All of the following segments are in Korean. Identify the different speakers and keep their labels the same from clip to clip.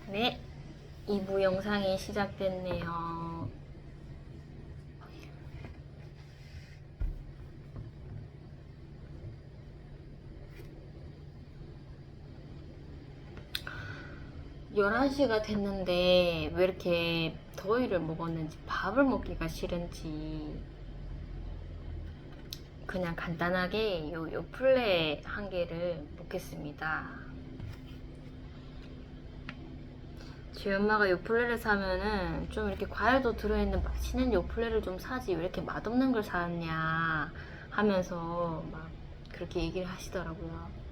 Speaker 1: 네, 2부 영상이 시작됐네요. 열한 시가 됐는데 왜 이렇게 더위를 먹었는지 밥을 먹기가 싫은지 그냥 간단하게 요 요플레 한 개를 먹겠습니다. 저희 엄마가 요플레를 사면은 좀 이렇게 과일도 들어있는 맛있는 요플레를 좀 사지 왜 이렇게 맛없는 걸 사왔냐 하면서 막 그렇게 얘기를 하시더라고요.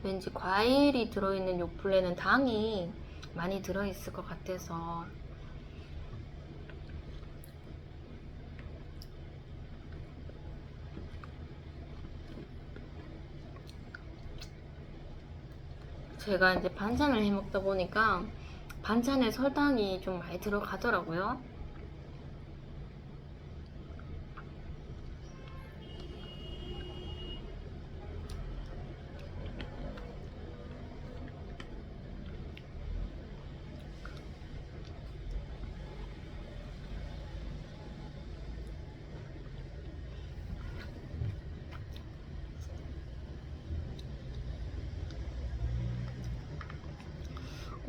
Speaker 1: 왠지 과일이 들어있는 요플레는 당이 많이 들어있을 것 같아서 제가 이제 반찬을 해 먹다 보니까 반찬에 설탕이 좀 많이 들어가더라고요.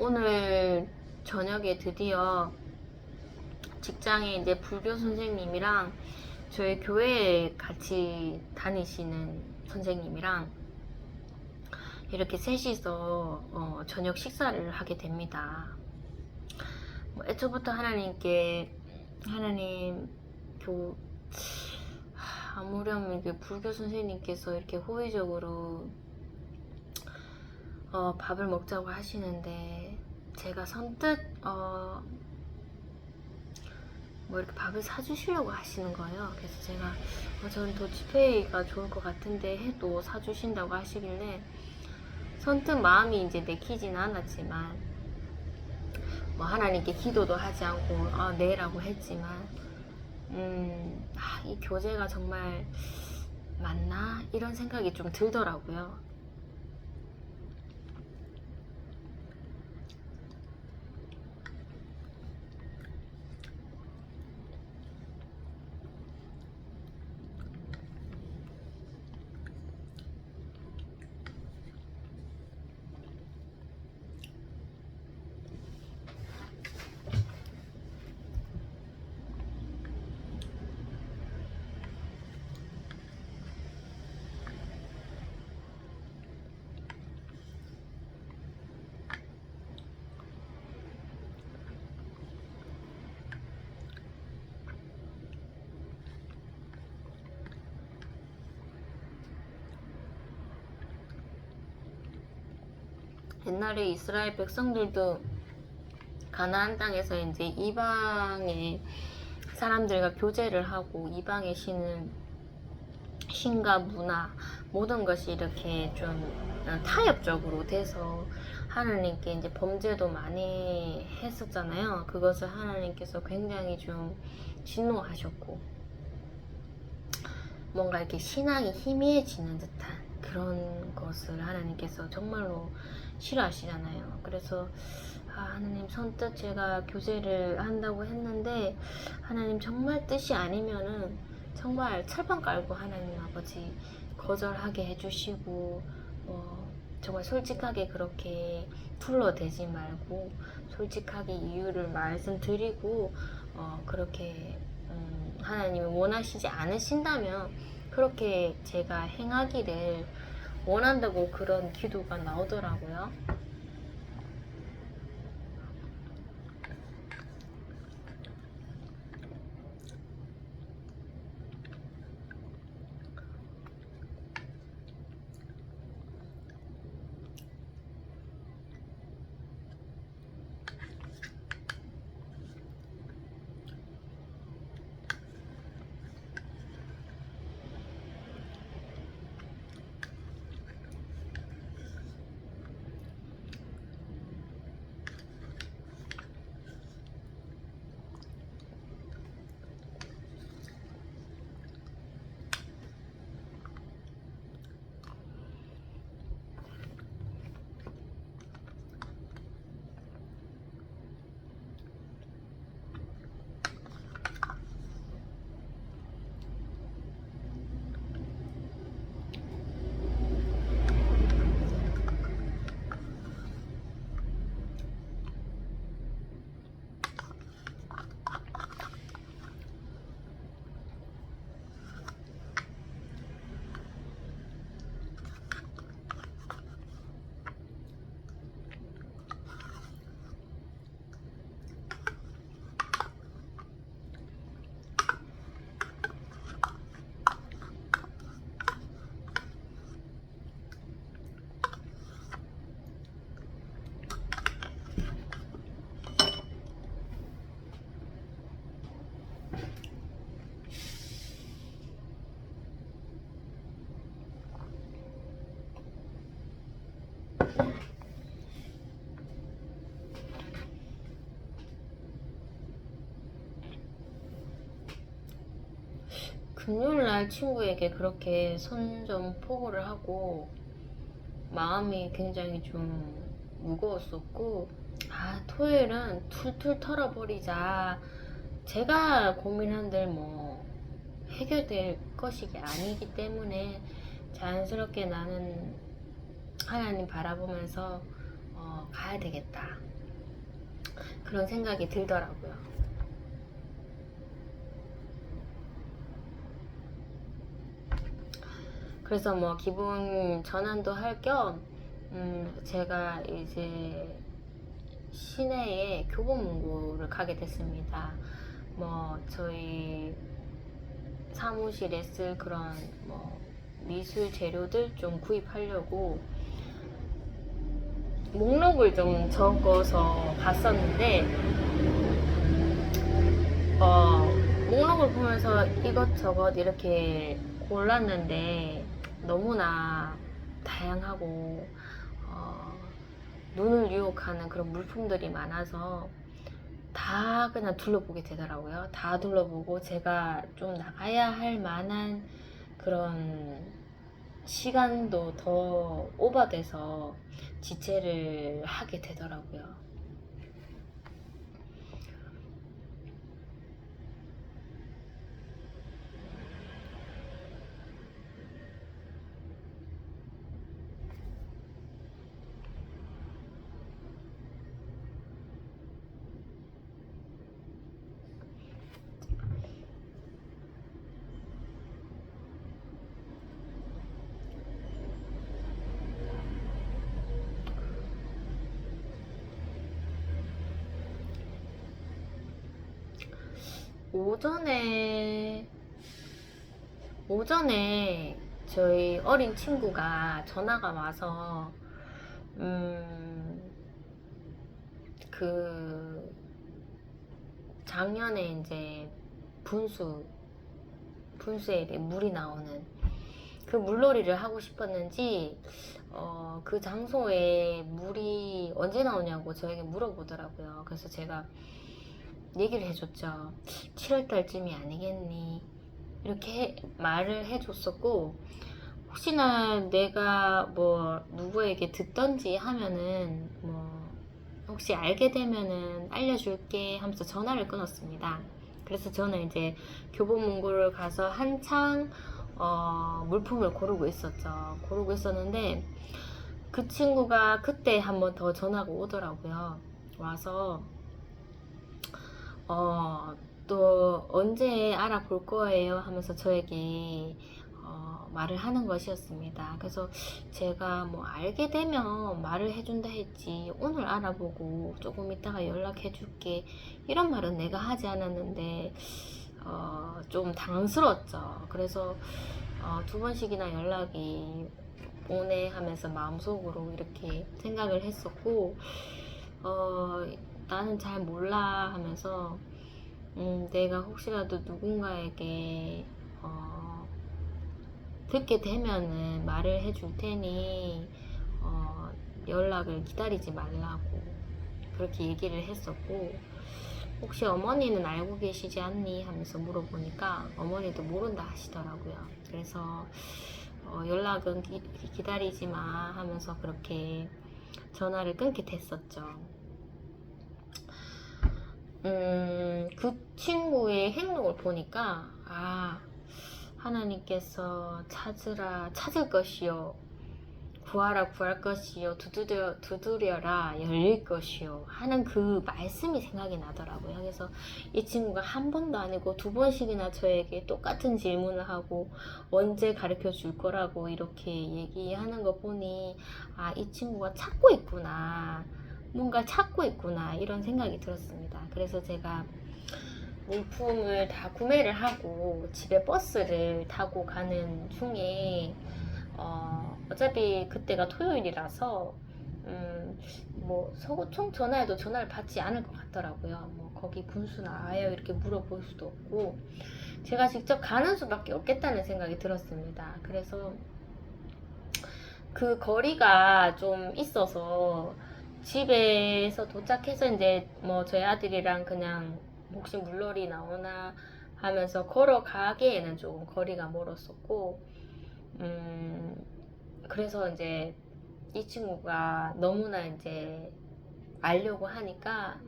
Speaker 1: 오늘 저녁에 드디어 직장에 이제 불교 선생님이랑 저희 교회에 같이 다니시는 선생님이랑 이렇게 셋이서 저녁 식사를 하게 됩니다. 뭐 애초부터 하나님 교 아무렴 이게 불교 선생님께서 이렇게 호의적으로 밥을 먹자고 하시는데 제가 선뜻 뭐 이렇게 밥을 사주시려고 하시는 거예요. 그래서 제가 저는 더치페이가 좋을 것 같은데 해도 사주신다고 하시길래 선뜻 마음이 이제 내키진 않았지만 뭐 하나님께 기도도 하지 않고 네라고 했지만 이 교제가 정말 맞나? 이런 생각이 좀 들더라고요. 옛날에 이스라엘 백성들도 가나안 땅에서 이제 이방의 사람들과 교제를 하고 이방의 신과 문화 모든 것이 이렇게 좀 타협적으로 돼서 하나님께 이제 범죄도 많이 했었잖아요. 그것을 하나님께서 굉장히 좀 진노하셨고 뭔가 이렇게 신앙이 희미해지는 듯한 그런 것을 하나님께서 정말로 싫어하시잖아요. 그래서 하나님 선뜻 제가 교제를 한다고 했는데 하나님 정말 뜻이 아니면은 정말 철판 깔고 하나님 아버지 거절하게 해주시고 정말 솔직하게 그렇게 둘러대지 말고 솔직하게 이유를 말씀드리고 그렇게 하나님이 원하시지 않으신다면 그렇게 제가 행하기를 원한다고 그런 기도가 나오더라고요. 금요일날 친구에게 그렇게 손 좀 포고를 하고 마음이 굉장히 좀 무거웠었고, 토요일은 툴툴 털어버리자. 제가 고민한들 뭐 해결될 것이 아니기 때문에 자연스럽게 나는 하나님 바라보면서 가야 되겠다, 그런 생각이 들더라고요. 그래서 뭐 기분 전환도 할 겸 제가 이제 시내에 교보문고를 가게 됐습니다. 뭐 저희 사무실에 쓸 그런 뭐 미술 재료들 좀 구입하려고 목록을 좀 적어서 갔었는데, 목록을 보면서 이것저것 이렇게 골랐는데 너무나 다양하고 눈을 유혹하는 그런 물품들이 많아서 다 그냥 둘러보게 되더라고요. 다 둘러보고 제가 좀 나가야 할 만한 그런 시간도 더 오버돼서 지체를 하게 되더라고요. 오전에 저희 어린 친구가 전화가 와서 그 작년에 이제 분수에 물이 나오는 그 물놀이를 하고 싶었는지 그 장소에 물이 언제 나오냐고 저에게 물어보더라고요. 그래서 제가 얘기를 해줬죠. 7월달쯤이 아니겠니, 이렇게 말을 해줬었고, 혹시나 내가 뭐 누구에게 듣던지 하면은 뭐 혹시 알게 되면은 알려줄게 하면서 전화를 끊었습니다. 그래서 저는 이제 교보문고를 가서 한창 물품을 고르고 있었는데, 그 친구가 그때 한 번 더 전화가 오더라고요. 와서 또 언제 알아볼 거예요 하면서 저에게 말을 하는 것이었습니다. 그래서 제가 뭐 알게 되면 말을 해준다 했지, 오늘 알아보고 조금 이따가 연락해 줄게, 이런 말은 내가 하지 않았는데 좀 당황스러웠죠. 그래서 2번씩이나 연락이 오네 하면서 마음속으로 이렇게 생각을 했었고, 나는 잘 몰라 하면서 내가 혹시라도 누군가에게 듣게 되면은 말을 해줄 테니 연락을 기다리지 말라고 그렇게 얘기를 했었고, 혹시 어머니는 알고 계시지 않니 하면서 물어보니까 어머니도 모른다 하시더라고요. 그래서 연락은 기다리지 마 하면서 그렇게 전화를 끊게 됐었죠. 그 친구의 행동을 보니까 하나님께서 찾을 것이요, 구하라 구할 것이요, 두드려라 열릴 것이요 하는 그 말씀이 생각이 나더라고요. 그래서 이 친구가 한 번도 아니고 2번씩이나 저에게 똑같은 질문을 하고 언제 가르쳐 줄 거라고 이렇게 얘기하는 거 보니 이 친구가 찾고 있구나, 뭔가 찾고 있구나, 이런 생각이 들었습니다. 그래서 제가 물품을 다 구매를 하고 집에 버스를 타고 가는 중에 어차피 그때가 토요일이라서 뭐 서구청 전화해도 전화를 받지 않을 것 같더라고요. 뭐 거기 분수 나와요 이렇게 물어볼 수도 없고, 제가 직접 가는 수밖에 없겠다는 생각이 들었습니다. 그래서 그 거리가 좀 있어서 집에서 도착해서 이제 뭐 저희 아들이랑 그냥 혹시 물놀이 나오나 하면서 걸어가기에는 조금 거리가 멀었었고, 그래서 이제 이 친구가 너무나 이제 알려고 하니까,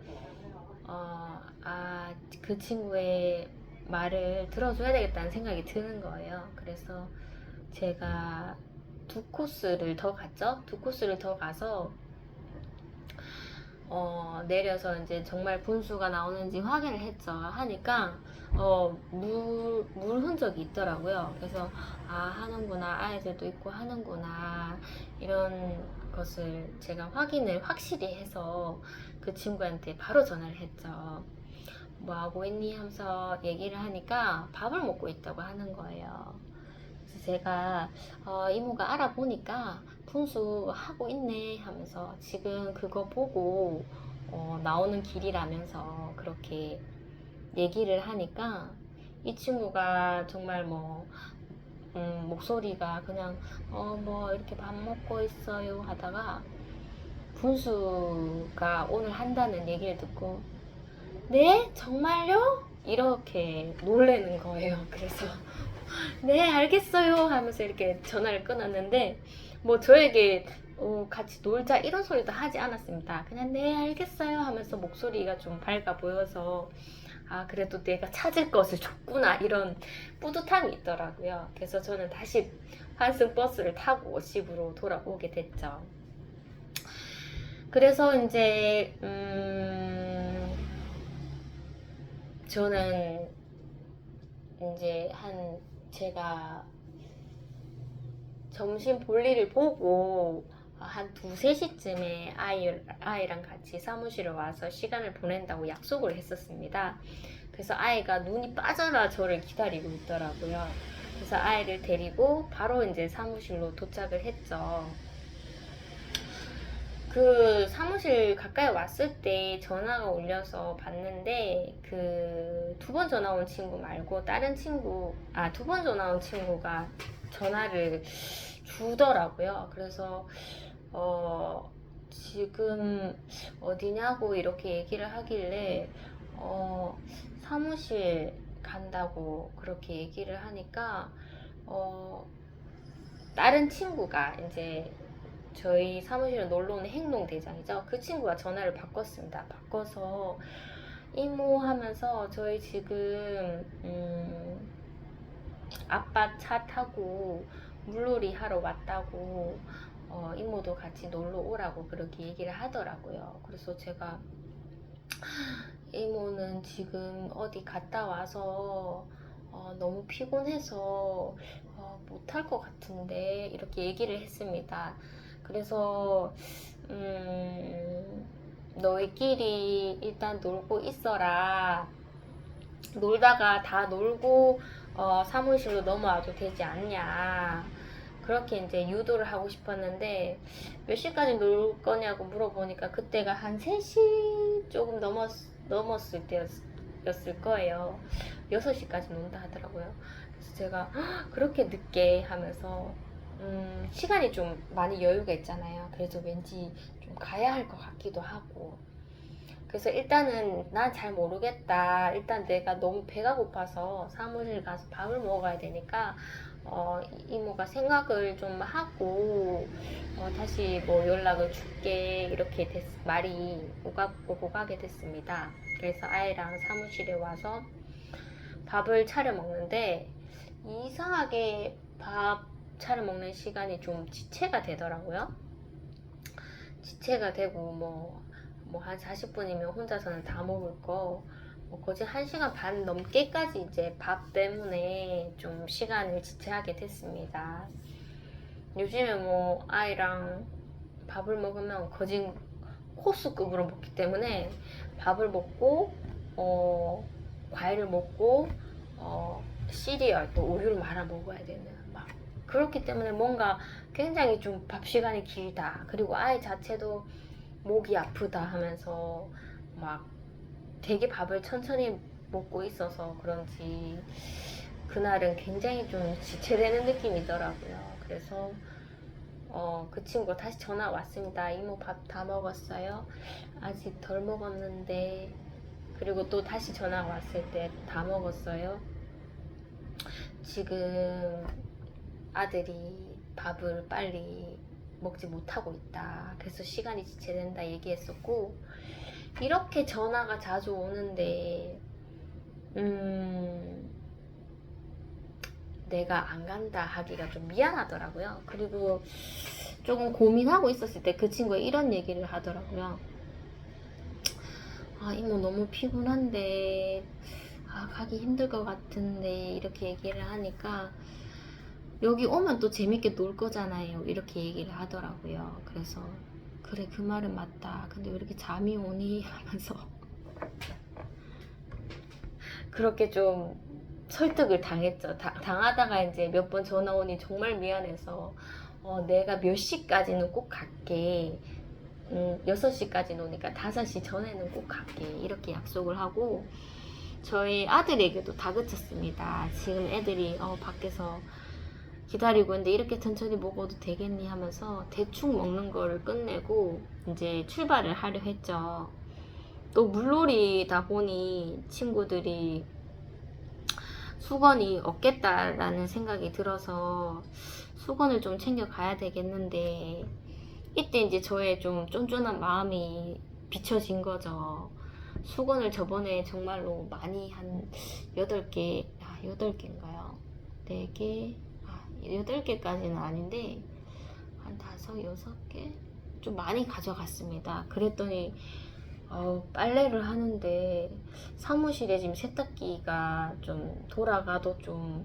Speaker 1: 그 친구의 말을 들어줘야 되겠다는 생각이 드는 거예요. 그래서 제가 2코스를 더 갔죠. 2코스를 더 가서 내려서 이제 정말 분수가 나오는지 확인을 했죠. 하니까 물 흔적이 있더라고요. 그래서 하는구나, 아이들도 있고 하는구나, 이런 것을 제가 확인을 확실히 해서 그 친구한테 바로 전화를 했죠. 뭐 하고 있니 하면서 얘기를 하니까 밥을 먹고 있다고 하는 거예요. 그래서 제가 이모가 알아보니까 분수하고 있네 하면서 지금 그거 보고 나오는 길이라면서 그렇게 얘기를 하니까 이 친구가 정말 목소리가 그냥 뭐 이렇게 밥 먹고 있어요 하다가 분수가 오늘 한다는 얘기를 듣고 네? 정말요? 이렇게 놀래는 거예요. 그래서 네, 알겠어요 하면서 이렇게 전화를 끊었는데 뭐 저에게 같이 놀자 이런 소리도 하지 않았습니다. 그냥 네, 알겠어요 하면서 목소리가 좀 밝아 보여서 그래도 내가 찾을 것을 줬구나, 이런 뿌듯함이 있더라고요. 그래서 저는 다시 환승 버스를 타고 집으로 돌아오게 됐죠. 그래서 이제 저는 이제 제가 점심 볼일을 보고 한 2, 3시쯤에 아이랑 같이 사무실에 와서 시간을 보낸다고 약속을 했었습니다. 그래서 아이가 눈이 빠져라 저를 기다리고 있더라고요. 그래서 아이를 데리고 바로 이제 사무실로 도착을 했죠. 그 사무실 가까이 왔을 때 전화가 울려서 봤는데 그 2번 전화 온 친구 말고 다른 친구, 2번 전화 온 친구가 전화를 주더라고요. 그래서 지금 어디냐고 이렇게 얘기를 하길래 사무실 간다고 그렇게 얘기를 하니까 다른 친구가 이제 저희 사무실에 놀러 오는 행동대장이죠. 그 친구가 전화를 바꿨습니다. 바꿔서 이모 하면서 저희 지금 아빠 차 타고 물놀이 하러 왔다고 이모도 같이 놀러 오라고 그렇게 얘기를 하더라고요. 그래서 제가 이모는 지금 어디 갔다 와서 너무 피곤해서 못할 것 같은데 이렇게 얘기를 했습니다. 그래서 너희끼리 일단 놀고 있어라. 놀다가 다 놀고 사무실로 넘어와도 되지 않냐. 그렇게 이제 유도를 하고 싶었는데 몇 시까지 놀 거냐고 물어보니까 그때가 한 3시 조금 넘었을 때였을 거예요. 6시까지 논다 하더라고요. 그래서 제가 그렇게 늦게 하면서 시간이 좀 많이 여유가 있잖아요. 그래서 왠지 좀 가야 할 것 같기도 하고. 그래서 일단은 난 잘 모르겠다. 일단 내가 너무 배가 고파서 사무실 가서 밥을 먹어야 되니까 이모가 생각을 좀 하고 다시 뭐 연락을 줄게 이렇게 말이 오고 가게 됐습니다. 그래서 아이랑 사무실에 와서 밥을 차려 먹는데 이상하게 밥 차려 먹는 시간이 좀 지체가 되더라고요. 지체가 되고 뭐 한 40분이면 혼자서는 다 먹을 거 거진 1시간 반 넘게까지 이제 밥 때문에 좀 시간을 지체하게 됐습니다. 요즘에 뭐 아이랑 밥을 먹으면 거진 코스급으로 먹기 때문에 밥을 먹고 과일을 먹고 시리얼 또 우유를 말아 먹어야 되는 막 그렇기 때문에 뭔가 굉장히 좀 밥 시간이 길다. 그리고 아이 자체도 목이 아프다 하면서 막 되게 밥을 천천히 먹고 있어서 그런지 그날은 굉장히 좀 지체되는 느낌이더라고요. 그래서 그 친구가 다시 전화 왔습니다. 이모 밥 다 먹었어요? 아직 덜 먹었는데 그리고 또 다시 전화가 왔을 때 다 먹었어요. 지금 아들이 밥을 빨리 먹지 못하고 있다. 그래서 시간이 지체된다 얘기했었고, 이렇게 전화가 자주 오는데 내가 안 간다 하기가 좀 미안하더라고요. 그리고 조금 고민하고 있었을 때 그 친구가 이런 얘기를 하더라고요. 아, 이모 너무 피곤한데 가기 힘들 것 같은데, 이렇게 얘기를 하니까 여기 오면 또 재밌게 놀 거잖아요, 이렇게 얘기를 하더라고요. 그래서 그래, 그 말은 맞다. 근데 왜 이렇게 잠이 오니 하면서 그렇게 좀 설득을 당했죠. 당하다가 이제 몇 번 전화 오니 정말 미안해서 내가 몇 시까지는 꼭 갈게. 6시까지 노니까 5시 전에는 꼭 갈게. 이렇게 약속을 하고, 저희 아들에게도 다그쳤습니다. 지금 애들이 밖에서 기다리고 있는데 이렇게 천천히 먹어도 되겠니 하면서 대충 먹는 거를 끝내고 이제 출발을 하려 했죠. 또 물놀이다 보니 친구들이 수건이 없겠다라는 생각이 들어서 수건을 좀 챙겨 가야 되겠는데, 이때 이제 저의 좀 쫀쫀한 마음이 비춰진 거죠. 수건을 저번에 정말로 많이 한 8개, 8개인가요? 4개? 8개까지는 아닌데 한 5, 6개? 좀 많이 가져갔습니다. 그랬더니 빨래를 하는데 사무실에 지금 세탁기가 좀 돌아가도 좀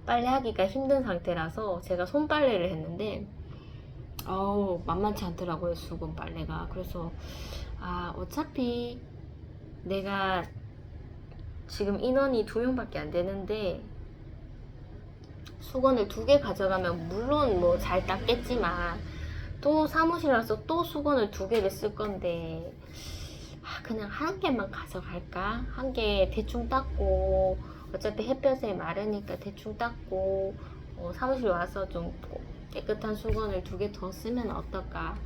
Speaker 1: 빨래하기가 힘든 상태라서 제가 손빨래를 했는데 만만치 않더라고요, 수건 빨래가. 그래서 어차피 내가 지금 인원이 2명밖에 안 되는데 수건을 2개 가져가면 물론 뭐 잘 닦겠지만 또 사무실 와서 또 수건을 2개를 쓸 건데 그냥 1개만 가져갈까? 1개 대충 닦고, 어차피 햇볕에 마르니까 대충 닦고 사무실 와서 좀 깨끗한 수건을 2개 더 쓰면 어떨까?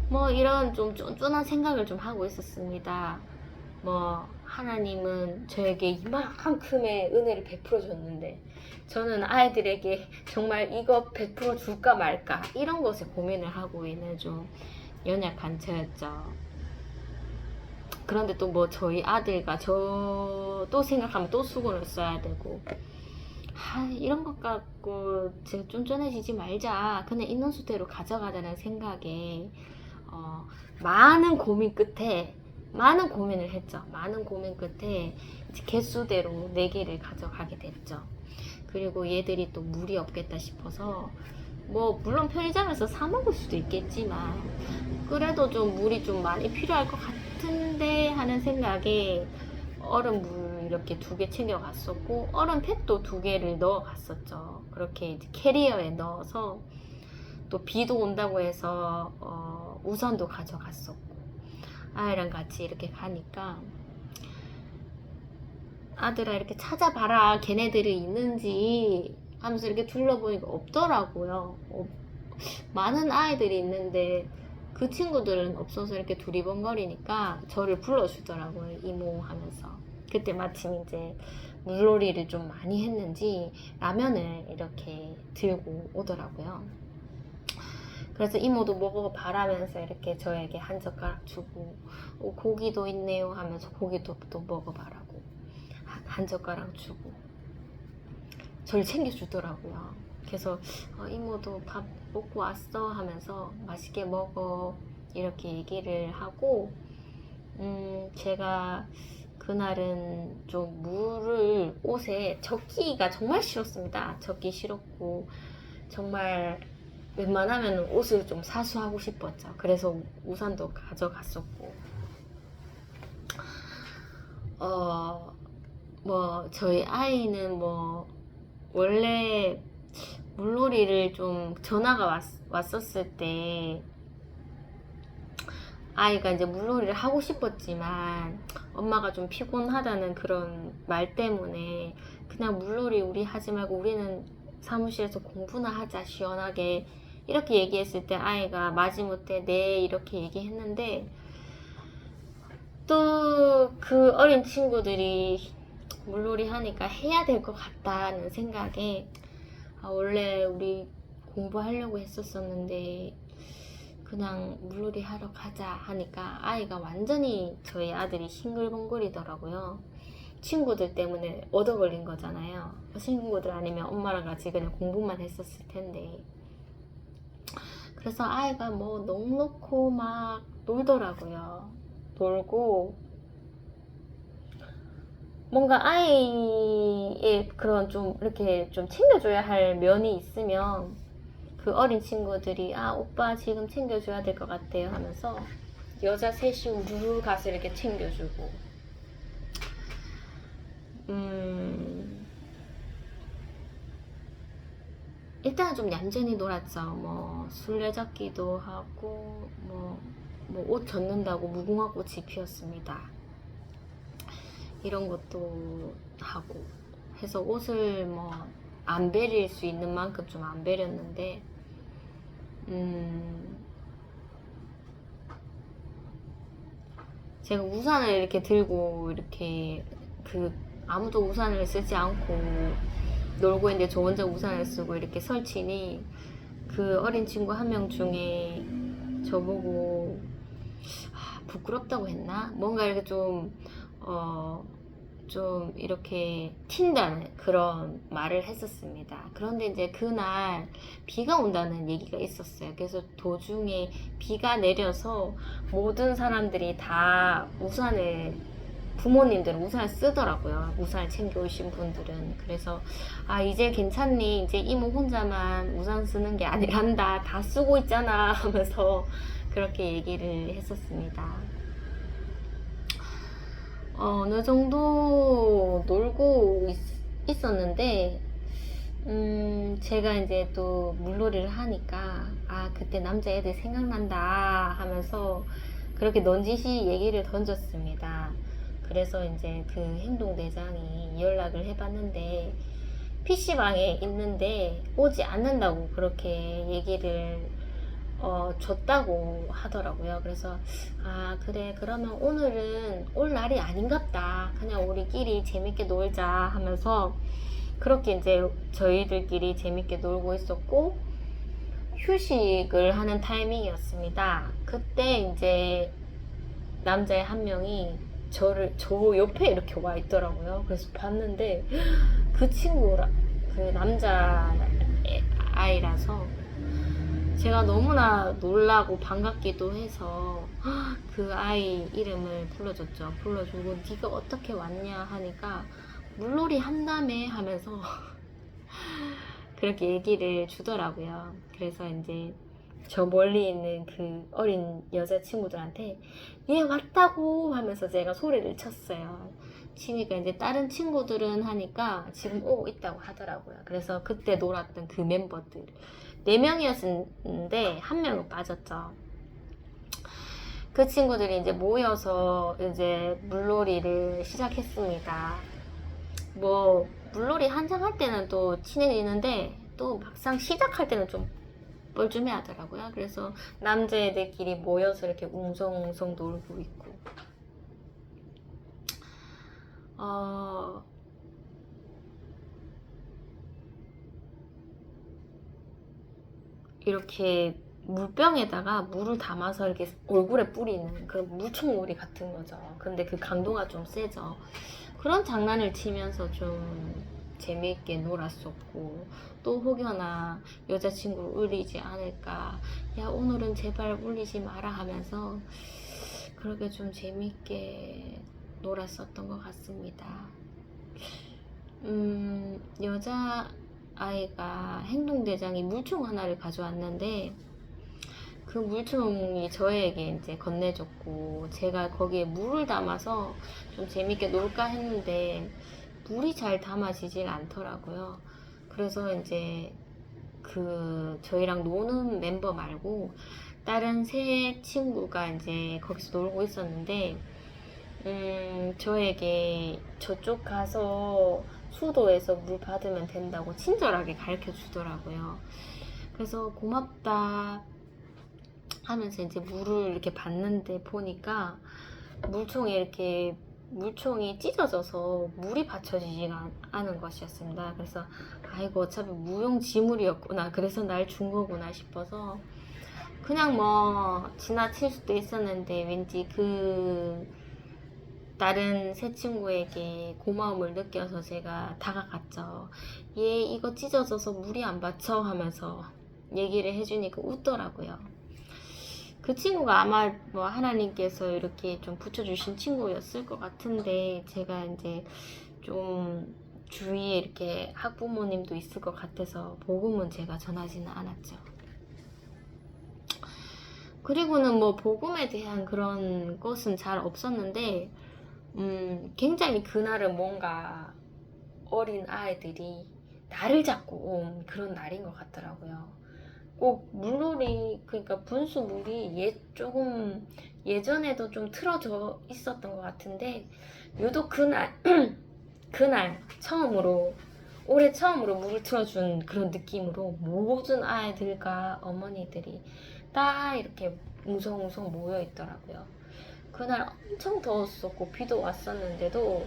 Speaker 1: 뭐 이런 좀 쫀쫀한 생각을 좀 하고 있었습니다. 뭐 하나님은 저에게 이만큼의 은혜를 베풀어 줬는데 저는 아이들에게 정말 이거 베풀어 줄까 말까 이런 것에 고민을 하고 있는 좀 연약한 저였죠. 그런데 또 뭐 저희 아들과 저 또 생각하면 또 수건을 써야 되고, 이런 것 갖고 제가 쫀쫀해지지 말자, 그냥 있는 수대로 가져가자는 생각에 많은 고민 끝에 많은 고민을 했죠. 많은 고민 끝에 개수대로 4개를 가져가게 됐죠. 그리고 얘들이 또 물이 없겠다 싶어서 뭐 물론 편의점에서 사 먹을 수도 있겠지만 그래도 좀 물이 좀 많이 필요할 것 같은데 하는 생각에 얼음 물 이렇게 2개 챙겨 갔었고, 얼음 팩도 2개를 넣어 갔었죠. 그렇게 이제 캐리어에 넣어서 또 비도 온다고 해서 우산도 가져갔었고, 아이랑 같이 이렇게 가니까 아들아 이렇게 찾아봐라, 걔네들이 있는지 하면서 이렇게 둘러보니까 없더라고요. 많은 아이들이 있는데 그 친구들은 없어서 이렇게 두리번거리니까 저를 불러주더라고요, 이모 하면서. 그때 마침 이제 물놀이를 좀 많이 했는지 라면을 이렇게 들고 오더라고요. 그래서 이모도 먹어봐라면서 이렇게 저에게 한 젓가락 주고, 고기도 있네요 하면서 고기도 또 먹어봐라고 한 젓가락 주고 저를 챙겨주더라고요. 그래서 이모도 밥 먹고 왔어 하면서 맛있게 먹어 이렇게 얘기를 하고, 제가 그날은 좀 물을 옷에 젖기가 정말 싫었습니다. 젖기 싫었고 정말 웬만하면 옷을 좀 사수하고 싶었죠. 그래서 우산도 가져갔었고, 뭐 저희 아이는 뭐 원래 물놀이를 좀 전화가 왔었을 때 아이가 이제 물놀이를 하고 싶었지만 엄마가 좀 피곤하다는 그런 말 때문에 그냥 물놀이 우리 하지 말고 우리는 사무실에서 공부나 하자 시원하게 이렇게 얘기했을 때 아이가 마지못해 네 이렇게 얘기했는데, 또 그 어린 친구들이 물놀이 하니까 해야 될 것 같다는 생각에 원래 우리 공부하려고 했었었는데 그냥 물놀이 하러 가자 하니까 아이가 완전히 저희 아들이 싱글벙글이더라고요. 친구들 때문에 얻어 걸린 거잖아요. 친구들 아니면 엄마랑 같이 그냥 공부만 했었을 텐데. 그래서 아이가 뭐 넋놓고 막 놀더라고요. 놀고 뭔가 아이의 그런 좀 이렇게 좀 챙겨줘야 할 면이 있으면 그 어린 친구들이 오빠 지금 챙겨줘야 될 것 같아요 하면서 여자 셋이 우르르 가서 이렇게 챙겨주고 일단은 좀 얌전히 놀았죠. 뭐 술래잡기도 하고 뭐 옷 젖는다고 무궁화 꽃이 피었습니다. 이런 것도 하고 해서 옷을 뭐 안 베릴 수 있는 만큼 좀 안 베렸는데 제가 우산을 이렇게 들고 이렇게 아무도 우산을 쓰지 않고 놀고 있는데 저 혼자 우산을 쓰고 이렇게 설치니 그 어린 친구 한 명 중에 저보고 부끄럽다고 했나? 뭔가 이렇게 좀 이렇게 튄다는 그런 말을 했었습니다. 그런데 이제 그날 비가 온다는 얘기가 있었어요. 그래서 도중에 비가 내려서 모든 사람들이 다 부모님들은 우산을 쓰더라고요. 우산을 챙겨오신 분들은. 그래서 이제 괜찮니? 이제 이모 혼자만 우산 쓰는 게 아니란다. 다 쓰고 있잖아 하면서 그렇게 얘기를 했었습니다. 어느 정도 놀고 있었는데 제가 이제 또 물놀이를 하니까 그때 남자애들 생각난다 하면서 그렇게 넌지시 얘기를 던졌습니다. 그래서 이제 그 행동대장이 연락을 해봤는데 PC방에 있는데 오지 않는다고 그렇게 얘기를 줬다고 하더라고요. 그래서 그래 그러면 오늘은 올 날이 아닌갑다. 그냥 우리끼리 재밌게 놀자 하면서 그렇게 이제 저희들끼리 재밌게 놀고 있었고 휴식을 하는 타이밍이었습니다. 그때 이제 남자의 한 명이 저 옆에 이렇게 와 있더라고요. 그래서 봤는데 그 친구라 그 남자 아이라서 제가 너무나 놀라고 반갑기도 해서 그 아이 이름을 불러줬죠. 불러주고 네가 어떻게 왔냐 하니까 물놀이 한다며 하면서 그렇게 얘기를 주더라고요. 그래서 이제 저 멀리 있는 그 어린 여자친구들한테 얘 왔다고 하면서 제가 소리를 쳤어요. 치니까 이제 다른 친구들은 하니까 지금 오고 있다고 하더라고요. 그래서 그때 놀았던 그 멤버들 4명이었는데 1명은 빠졌죠. 그 친구들이 이제 모여서 이제 물놀이를 시작했습니다. 뭐 물놀이 한창 할 때는 또 친해지는데 또 막상 시작할 때는 좀 뻘쭘해 하더라고요. 그래서 남자애들끼리 모여서 이렇게 웅성웅성 놀고 있고 이렇게 물병에다가 물을 담아서 이렇게 얼굴에 뿌리는 그런 물총놀이 같은 거죠. 근데 그 강도가 좀 세죠. 그런 장난을 치면서 좀 재미있게 놀았었고 또 혹여나 여자친구를 울리지 않을까 야 오늘은 제발 울리지 마라 하면서 그렇게 좀 재미있게 놀았었던 것 같습니다. 여자 아이가 행동대장이 물총 하나를 가져왔는데 그 물총이 저에게 이제 건네줬고 제가 거기에 물을 담아서 좀 재밌게 놀까 했는데 물이 잘 담아지질 않더라고요. 그래서 이제 그 저희랑 노는 멤버 말고 다른 세 친구가 이제 거기서 놀고 있었는데 저에게 저쪽 가서 수도에서 물 받으면 된다고 친절하게 가르쳐 주더라고요. 그래서 고맙다 하면서 이제 물을 이렇게 받는데 보니까 물총이 찢어져서 물이 받쳐지지가 않은 것이었습니다. 그래서 아이고 어차피 무용지물이었구나, 그래서 날 준 거구나 싶어서 그냥 뭐 지나칠 수도 있었는데 왠지 그 다른 새 친구에게 고마움을 느껴서 제가 다가갔죠. 얘 이거 찢어져서 물이 안 받쳐 하면서 얘기를 해주니까 웃더라고요. 그 친구가 아마 뭐 하나님께서 이렇게 좀 붙여주신 친구였을 것 같은데, 제가 이제 좀 주위에 이렇게 학부모님도 있을 것 같아서 복음은 제가 전하지는 않았죠. 그리고는 뭐 복음에 대한 그런 것은 잘 없었는데, 굉장히 그날은 뭔가 어린 아이들이 나를 잡고 온 그런 날인 것 같더라고요. 꼭 물놀이, 그러니까 분수물이 조금 예전에도 좀 틀어져 있었던 것 같은데, 유독 그날 그날 올해 처음으로 물을 틀어준 그런 느낌으로 모든 아이들과 어머니들이 다 이렇게 웅성웅성 모여 있더라고요. 그날 엄청 더웠었고 비도 왔었는데도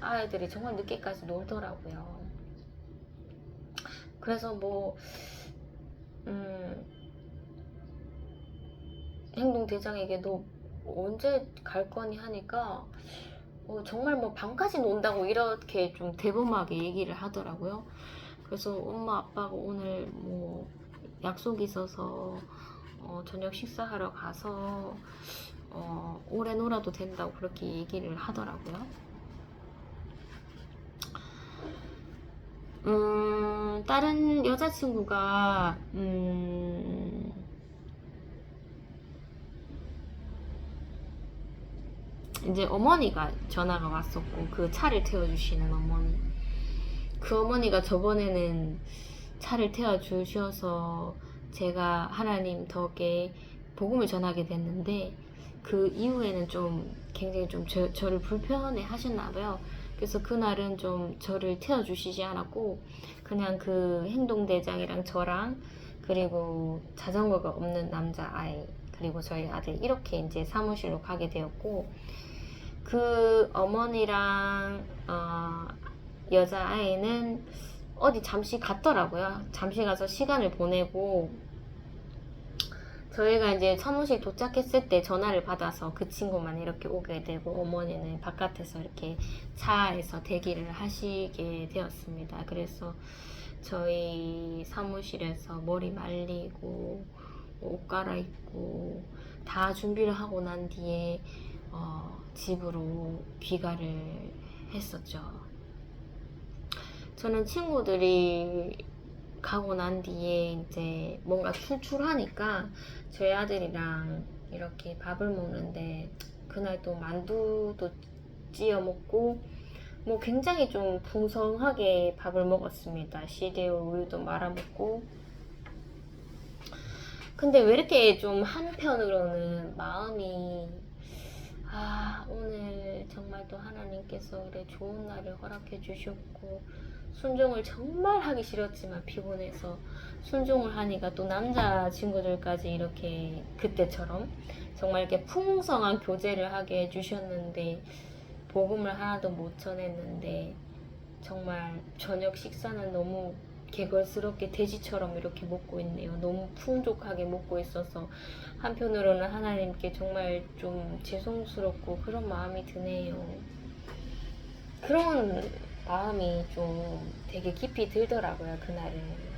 Speaker 1: 아이들이 정말 늦게까지 놀더라고요. 그래서 뭐 행동대장에게 너 언제 갈 거니 하니까 정말 뭐 밤까지 논다고 이렇게 좀 대범하게 얘기를 하더라고요. 그래서 엄마 아빠가 오늘 뭐 약속이 있어서 저녁 식사하러 가서 오래 놀아도 된다고 그렇게 얘기를 하더라고요. 다른 여자친구가 이제 어머니가 전화가 왔었고, 그 차를 태워주시는 어머니, 그 어머니가 저번에는 차를 태워주셔서 제가 하나님 덕에 복음을 전하게 됐는데, 그 이후에는 좀 굉장히 좀 저를 불편해 하셨나봐요. 그래서 그날은 좀 저를 태워주시지 않았고 그냥 그 행동대장이랑 저랑 그리고 자전거가 없는 남자아이 그리고 저희 아들 이렇게 이제 사무실로 가게 되었고, 그 어머니랑 여자아이는 어디 잠시 갔더라고요. 잠시 가서 시간을 보내고, 저희가 이제 사무실 도착했을 때 전화를 받아서 그 친구만 이렇게 오게 되고, 어머니는 바깥에서 이렇게 차에서 대기를 하시게 되었습니다. 그래서 저희 사무실에서 머리 말리고 옷 갈아입고 다 준비를 하고 난 뒤에 집으로 귀가를 했었죠. 저는 친구들이 가고 난 뒤에 이제 뭔가 출출하니까 저희 아들이랑 이렇게 밥을 먹는데, 그날 또 만두도 찌어 먹고 뭐 굉장히 좀 풍성하게 밥을 먹었습니다. 시리얼 우유도 말아 먹고. 근데 왜 이렇게 좀 한편으로는 마음이 오늘 정말 또 하나님께서 이래 좋은 날을 허락해 주셨고, 순종을 정말 하기 싫었지만 피곤해서 순종을 하니까 또 남자 친구들까지 이렇게 그때처럼 정말 이렇게 풍성한 교제를 하게 해주셨는데, 복음을 하나도 못 전했는데 정말 저녁 식사는 너무 개걸스럽게 돼지처럼 이렇게 먹고 있네요. 너무 풍족하게 먹고 있어서 한편으로는 하나님께 정말 좀 죄송스럽고 그런 마음이 드네요. 그런 마음이 좀 되게 깊이 들더라고요, 그날은.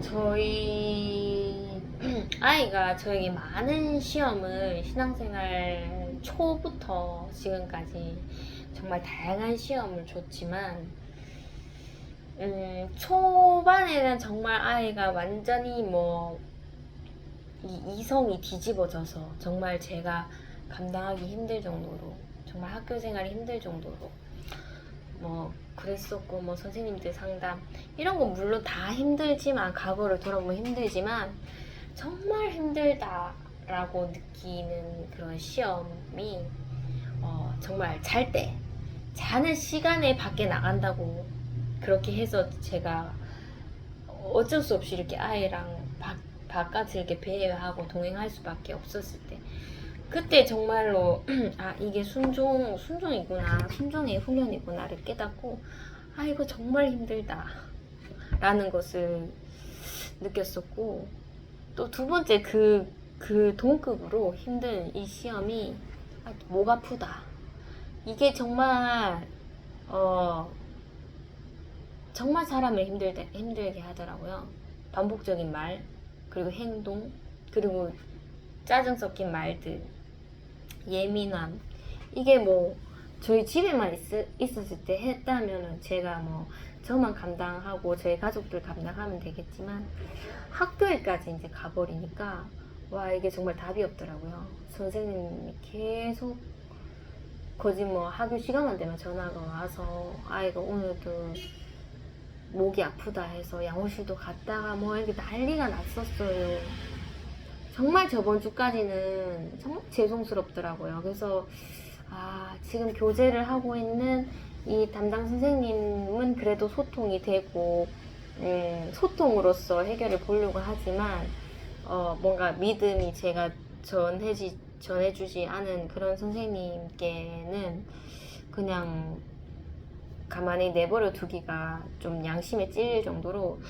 Speaker 1: 저희 아이가 저에게 많은 시험을 신앙생활 초부터 지금까지 정말 다양한 시험을 줬지만 초반에는 정말 아이가 완전히 뭐 이성이 뒤집어져서 정말 제가 감당하기 힘들 정도로, 정말 학교 생활이 힘들 정도로 뭐 그랬었고, 뭐 선생님들 상담 이런 거 물론 다 힘들지만, 과거를 돌아보면 힘들지만 정말 힘들다라고 느끼는 그런 시험이 정말 자는 시간에 밖에 나간다고 그렇게 해서 제가 어쩔 수 없이 이렇게 아이랑 바깥을 이렇게 배회하고 동행할 수밖에 없었을 때, 그때 정말로 아, 이게 순종이구나, 순종의 훈련이구나를 깨닫고, 아, 이거 정말 힘들다 라는 것을 느꼈었고, 또 두 번째 그 동급으로 힘든 이 시험이 목 아프다, 이게 정말 정말 사람을 힘들게 하더라고요. 반복적인 말, 그리고 행동, 그리고 짜증 섞인 말들, 예민함. 이게 뭐 저희 집에만 있었을 때 했다면은 제가 뭐 저만 감당하고 저희 가족들 감당하면 되겠지만, 학교에까지 이제 가버리니까 와, 이게 정말 답이 없더라고요. 선생님이 계속 거짓 뭐 학교 시간만 되면 전화가 와서 아이가 오늘도 목이 아프다 해서 양호실도 갔다가 뭐 이렇게 난리가 났었어요. 정말 저번 주까지는 정말 죄송스럽더라고요. 그래서 지금 교재를 하고 있는 이 담당 선생님은 그래도 소통이 되고 소통으로서 해결을 보려고 하지만 뭔가 믿음이 제가 전해주지 않은 그런 선생님께는 그냥 가만히 내버려 두기가 좀 양심에 찔릴 정도로,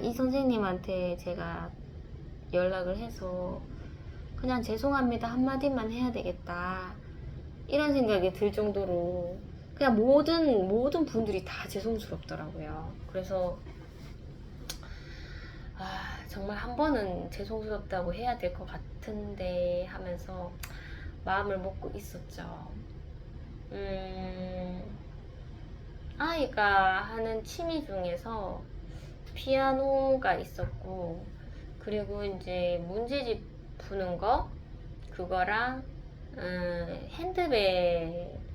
Speaker 1: 이 선생님한테 제가 연락을 해서 그냥 죄송합니다 한마디만 해야 되겠다, 이런 생각이 들 정도로 그냥 모든 분들이 다 죄송스럽더라고요. 그래서 정말 한 번은 죄송스럽다고 해야 될 것 같은데 하면서 마음을 먹고 있었죠. 아이가 하는 취미 중에서 피아노가 있었고, 그리고 이제 문제집 푸는 거, 그거랑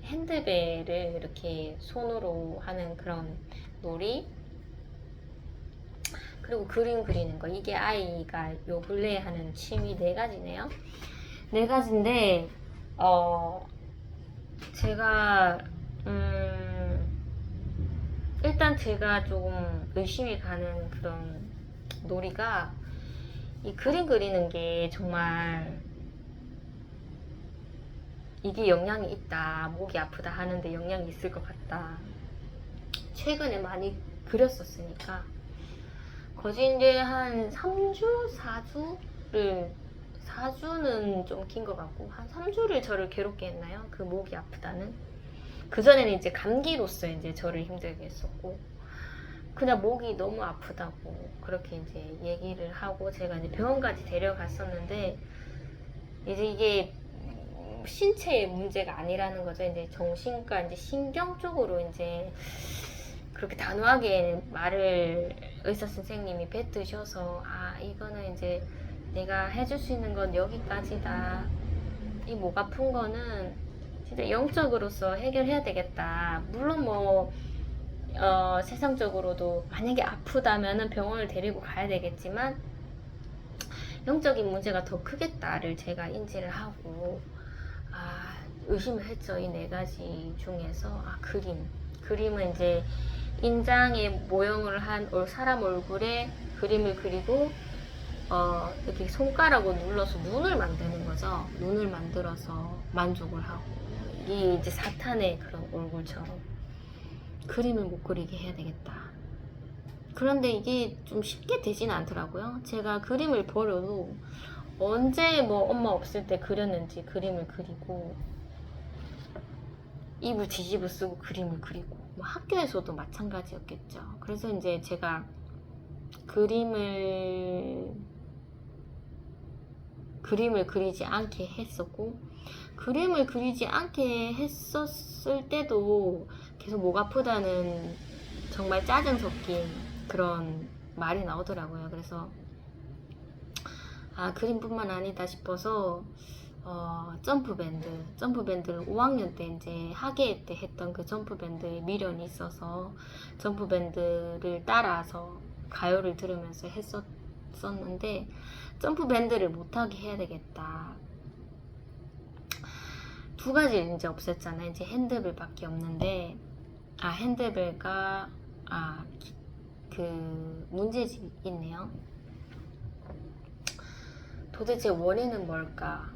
Speaker 1: 핸드벨을 이렇게 손으로 하는 그런 놀이, 그리고 그림 그리는 거. 이게 아이가 요 근래에 하는 취미 4가지네요. 4가지인데 제가 일단 제가 조금 의심이 가는 그런 놀이가, 이 그림 그리는 게 정말 이게 영향이 있다, 목이 아프다 하는데 영향이 있을 것 같다. 최근에 많이 그렸었으니까. 거진 이제 한 3주, 4주는 좀 긴 것 같고, 한 3주를 저를 괴롭게 했나요? 그 목이 아프다는. 그전에는 이제 감기로서 이제 저를 힘들게 했었고, 그냥 목이 너무 아프다고 그렇게 이제 얘기를 하고, 제가 이제 병원까지 데려갔었는데, 이제 이게 신체의 문제가 아니라는 거죠. 이제 정신과 이제 신경 쪽으로 이제 그렇게 단호하게 말을 의사 선생님이 뱉으셔서, 이거는 이제 내가 해줄 수 있는 건 여기까지다. 이 목 아픈 거는 진짜 영적으로서 해결해야 되겠다. 물론 뭐 세상적으로도 만약에 아프다면은 병원을 데리고 가야 되겠지만, 영적인 문제가 더 크겠다를 제가 인지를 하고 의심을 했죠. 이 4가지 중에서 그림은 이제 인장에 모형을 한 사람 얼굴에 그림을 그리고 이렇게 손가락으로 눌러서 눈을 만드는 거죠. 눈을 만들어서 만족을 하고, 이게 이제 사탄의 그런 얼굴처럼 그림을 못 그리게 해야 되겠다. 그런데 이게 좀 쉽게 되진 않더라고요. 제가 그림을 버려도 언제 뭐 엄마 없을 때 그렸는지 그림을 그리고, 입을 뒤집어 쓰고 그림을 그리고, 뭐 학교에서도 마찬가지였겠죠. 그래서 이제 제가 그림을 그리지 않게 했었고, 그림을 그리지 않게 했었을 때도 계속 목 아프다는 정말 짜증 섞인 그런 말이 나오더라고요. 그래서 그림뿐만 아니다 싶어서 점프밴드를 5학년 때 이제 학예 때 했던 그 점프밴드에 미련이 있어서 점프밴드를 따라서 가요를 들으면서 했었는데, 점프밴드를 못하게 해야 되겠다. 두 가지를 이제 없앴잖아요. 이제 핸드벨밖에 없는데, 핸드벨과 그 문제집이 있네요. 도대체 원인은 뭘까?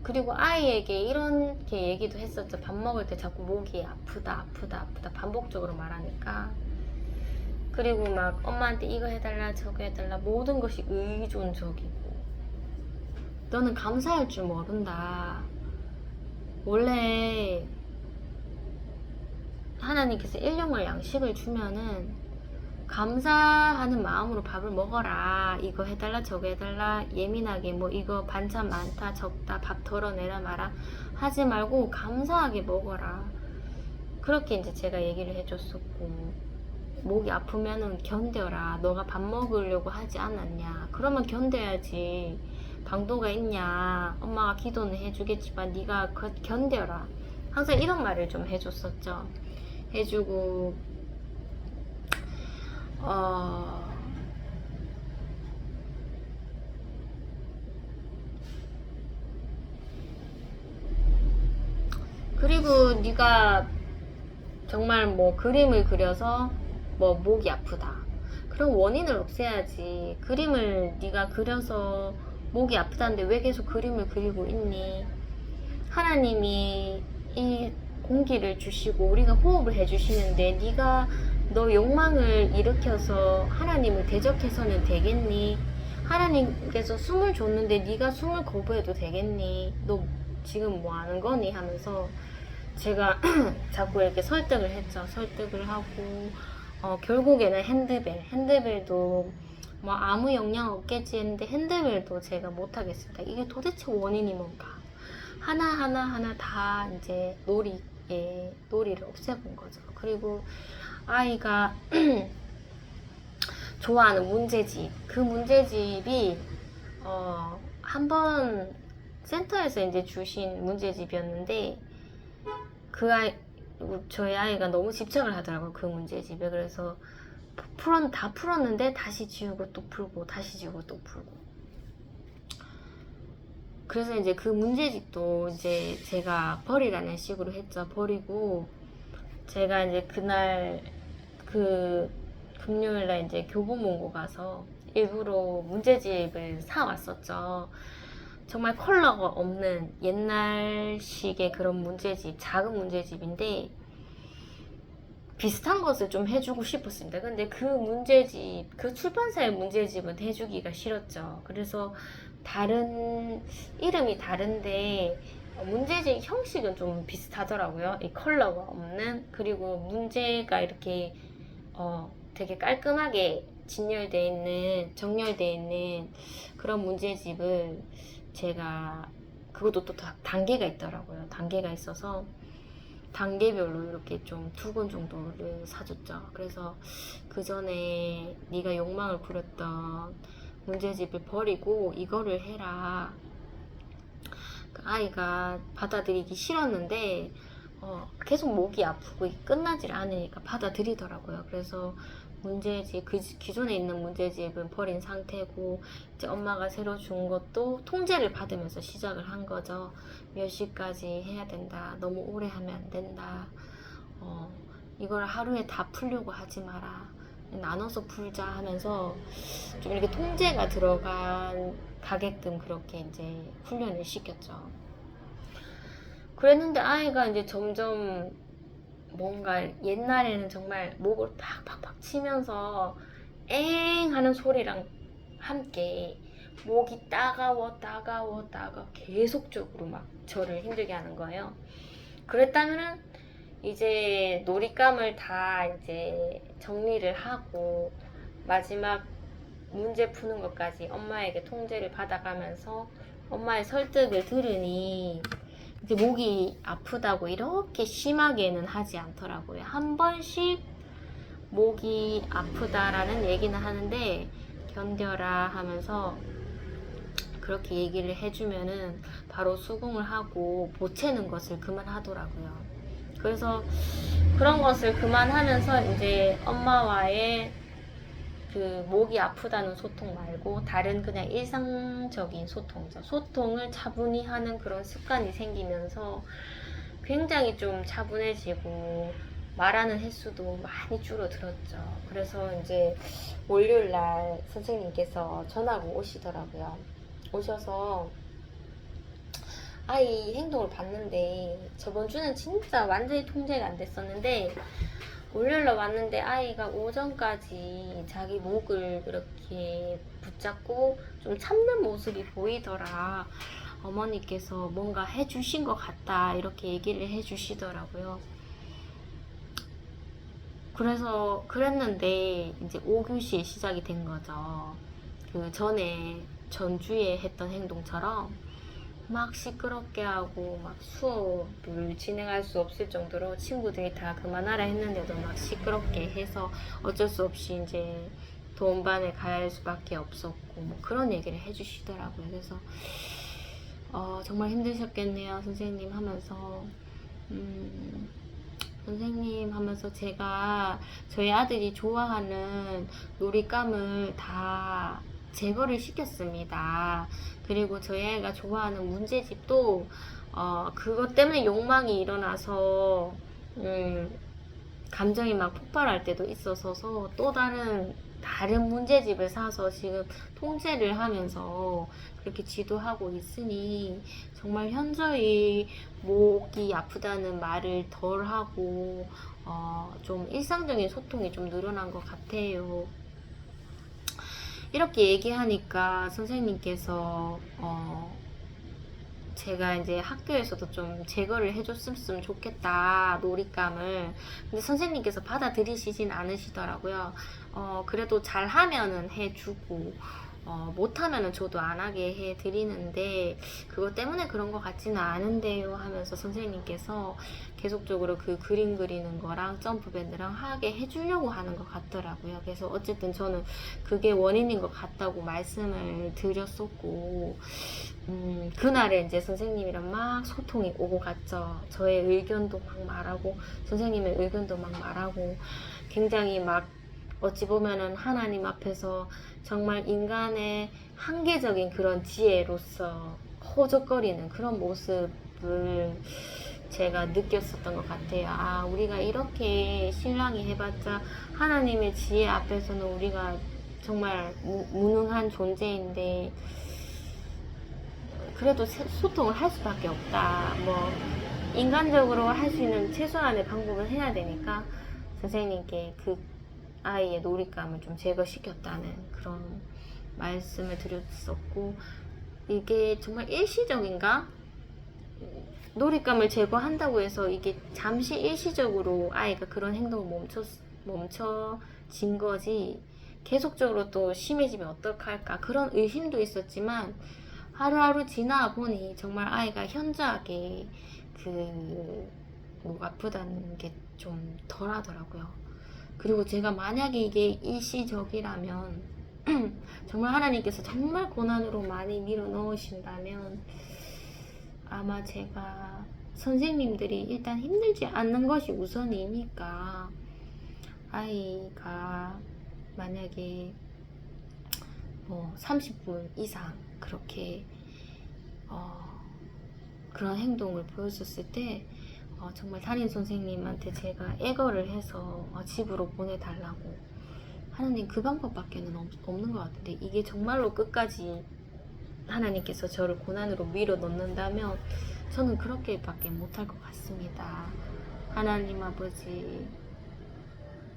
Speaker 1: 그리고 아이에게 이렇게 얘기도 했었죠. 밥 먹을 때 자꾸 목이 아프다 반복적으로 말하니까. 그리고 막 엄마한테 이거 해달라 저거 해달라, 모든 것이 의존적이고, 너는 감사할 줄 모른다. 원래 하나님께서 일용할 양식을 주면은 감사하는 마음으로 밥을 먹어라. 이거 해달라 저거 해달라 예민하게 뭐 이거 반찬 많다 적다 밥 덜어내라 마라 하지 말고 감사하게 먹어라. 그렇게 이제 제가 얘기를 해줬었고, 목이 아프면은 견뎌라. 너가 밥 먹으려고 하지 않았냐? 그러면 견뎌야지. 방도가 있냐? 엄마가 기도는 해주겠지만 네가 견뎌라. 항상 이런 말을 좀 해줬었죠. 해주고 그리고 네가 정말 뭐 그림을 그려서 뭐 목이 아프다. 그럼 원인을 없애야지. 그림을 네가 그려서 목이 아프다는데 왜 계속 그림을 그리고 있니? 하나님이 이 공기를 주시고 우리가 호흡을 해주시는데 네가 너 욕망을 일으켜서 하나님을 대적해서는 되겠니? 하나님께서 숨을 줬는데 네가 숨을 거부해도 되겠니? 너 지금 뭐 하는 거니? 하면서 제가 자꾸 이렇게 설득을 했죠. 설득을 하고 결국에는 핸드벨도 뭐 아무 영향 없겠지 했는데 핸드벨도 제가 못하겠습니다. 이게 도대체 원인이 뭔가 하나 다 이제 놀이를 없애본 거죠. 그리고 아이가 좋아하는 문제집, 그 문제집이 한번 센터에서 이제 주신 문제집이었는데, 저희 아이가 너무 집착을 하더라고요, 그 문제집에. 그래서 다 풀었는데 다시 지우고 또 풀고 다시 지우고 또 풀고. 그래서 이제 그 문제집도 이제 제가 버리라는 식으로 했죠. 버리고 제가 이제 그날 그 금요일날 이제 교보문고 가서 일부러 문제집을 사왔었죠. 정말 컬러가 없는 옛날식의 그런 문제집, 작은 문제집인데 비슷한 것을 좀 해주고 싶었습니다. 근데 그 문제집, 그 출판사의 문제집은 해주기가 싫었죠. 그래서 이름이 다른데 문제집 형식은 좀 비슷하더라고요. 이 컬러가 없는, 그리고 문제가 이렇게 되게 깔끔하게 정렬되어 있는 그런 문제집을 제가, 그것도 또 단계가 있더라고요. 단계가 있어서 단계별로 이렇게 좀 2권 정도를 사줬죠. 그래서 그 전에 네가 욕망을 부렸던 문제집을 버리고 이거를 해라. 그 아이가 받아들이기 싫었는데 계속 목이 아프고 끝나질 않으니까 받아들이더라고요. 그래서 문제집, 기존에 있는 문제집은 버린 상태고, 이제 엄마가 새로 준 것도 통제를 받으면서 시작을 한 거죠. 몇 시까지 해야 된다. 너무 오래 하면 안 된다. 이걸 하루에 다 풀려고 하지 마라. 나눠서 풀자 하면서 좀 이렇게 통제가 가게끔 그렇게 이제 훈련을 시켰죠. 그랬는데 아이가 이제 점점 뭔가 옛날에는 정말 목을 팍팍팍 치면서 엥 하는 소리랑 함께 목이 따가워 계속적으로 막 저를 힘들게 하는 거예요. 그랬다면은 이제 놀잇감을 다 이제 정리를 하고 마지막 문제 푸는 것까지 엄마에게 통제를 받아가면서 엄마의 설득을 들으니 이제 목이 아프다고 이렇게 심하게는 하지 않더라고요. 한 번씩 목이 아프다라는 얘기는 하는데 견뎌라 하면서 그렇게 얘기를 해주면은 바로 수긍을 하고 보채는 것을 그만하더라고요. 그래서 그런 것을 그만하면서 이제 엄마와의 그 목이 아프다는 소통 말고 다른 그냥 일상적인 소통이죠. 소통을 차분히 하는 그런 습관이 생기면서 굉장히 좀 차분해지고 말하는 횟수도 많이 줄어들었죠. 그래서 이제 월요일 날 선생님께서 전화가 오시더라고요. 오셔서 아이 행동을 봤는데 저번 주는 진짜 완전히 통제가 안 됐었는데 월요일날 왔는데 아이가 오전까지 자기 목을 그렇게 붙잡고 좀 참는 모습이 보이더라. 어머니께서 뭔가 해주신 것 같다 이렇게 얘기를 해주시더라고요. 그래서 그랬는데 이제 5교시에 시작이 된 거죠. 그 전주에 했던 행동처럼 막 시끄럽게 하고 막 수업을 진행할 수 없을 정도로 친구들이 다 그만하라 했는데도 막 시끄럽게 해서 어쩔 수 없이 이제 도움반에 갈 수밖에 없었고 뭐 그런 얘기를 해주시더라고요. 그래서 정말 힘드셨겠네요 선생님 하면서 선생님 하면서 제가 저희 아들이 좋아하는 놀잇감을 다 제거를 시켰습니다. 그리고 저희 아이가 좋아하는 문제집도 그것 때문에 욕망이 일어나서 감정이 막 폭발할 때도 있어서 또 다른 문제집을 사서 지금 통제를 하면서 그렇게 지도하고 있으니 정말 현저히 목이 아프다는 말을 덜 하고 좀 일상적인 소통이 좀 늘어난 것 같아요. 이렇게 얘기하니까 선생님께서 제가 이제 학교에서도 좀 제거를 해줬으면 좋겠다 놀잇감을. 근데 선생님께서 받아들이시진 않으시더라고요. 그래도 잘하면은 해주고 못하면은 저도 안 하게 해드리는데 그것 때문에 그런 것 같지는 않은데요 하면서 선생님께서 계속적으로 그 그림 그리는 거랑 점프밴드랑 하게 해주려고 하는 것 같더라고요. 그래서 어쨌든 저는 그게 원인인 것 같다고 말씀을 드렸었고 그날에 이제 선생님이랑 막 소통이 오고 갔죠. 저의 의견도 막 말하고 선생님의 의견도 막 말하고 굉장히 막 어찌 보면은 하나님 앞에서 정말 인간의 한계적인 그런 지혜로서 허적거리는 그런 모습을 제가 느꼈었던 것 같아요. 아, 우리가 이렇게 신랑이 해봤자 하나님의 지혜 앞에서는 우리가 정말 무능한 존재인데 그래도 소통을 할 수밖에 없다. 뭐 인간적으로 할 수 있는 최소한의 방법을 해야 되니까 선생님께 그 아이의 놀잇감을 좀 제거시켰다는 그런 말씀을 드렸었고 이게 정말 일시적인가? 놀잇감을 제거한다고 해서 이게 잠시 일시적으로 아이가 그런 행동을 멈춰진 거지 계속적으로 또 심해지면 어떡할까 그런 의심도 있었지만 하루하루 지나 보니 정말 아이가 현저하게 목 아프다는 게 좀 덜 하더라고요. 그리고 제가 만약에 이게 일시적이라면 정말 하나님께서 정말 고난으로 많이 밀어 넣으신다면 아마 제가 선생님들이 일단 힘들지 않는 것이 우선이니까 아이가 만약에 뭐 30분 이상 그렇게 그런 행동을 보였었을 때 정말 담임 선생님한테 제가 애거를 해서 집으로 보내달라고 하나님 그 방법밖에는 없는 것 같은데 이게 정말로 끝까지 하나님께서 저를 고난으로 밀어 넣는다면 저는 그렇게밖에 못할 것 같습니다. 하나님 아버지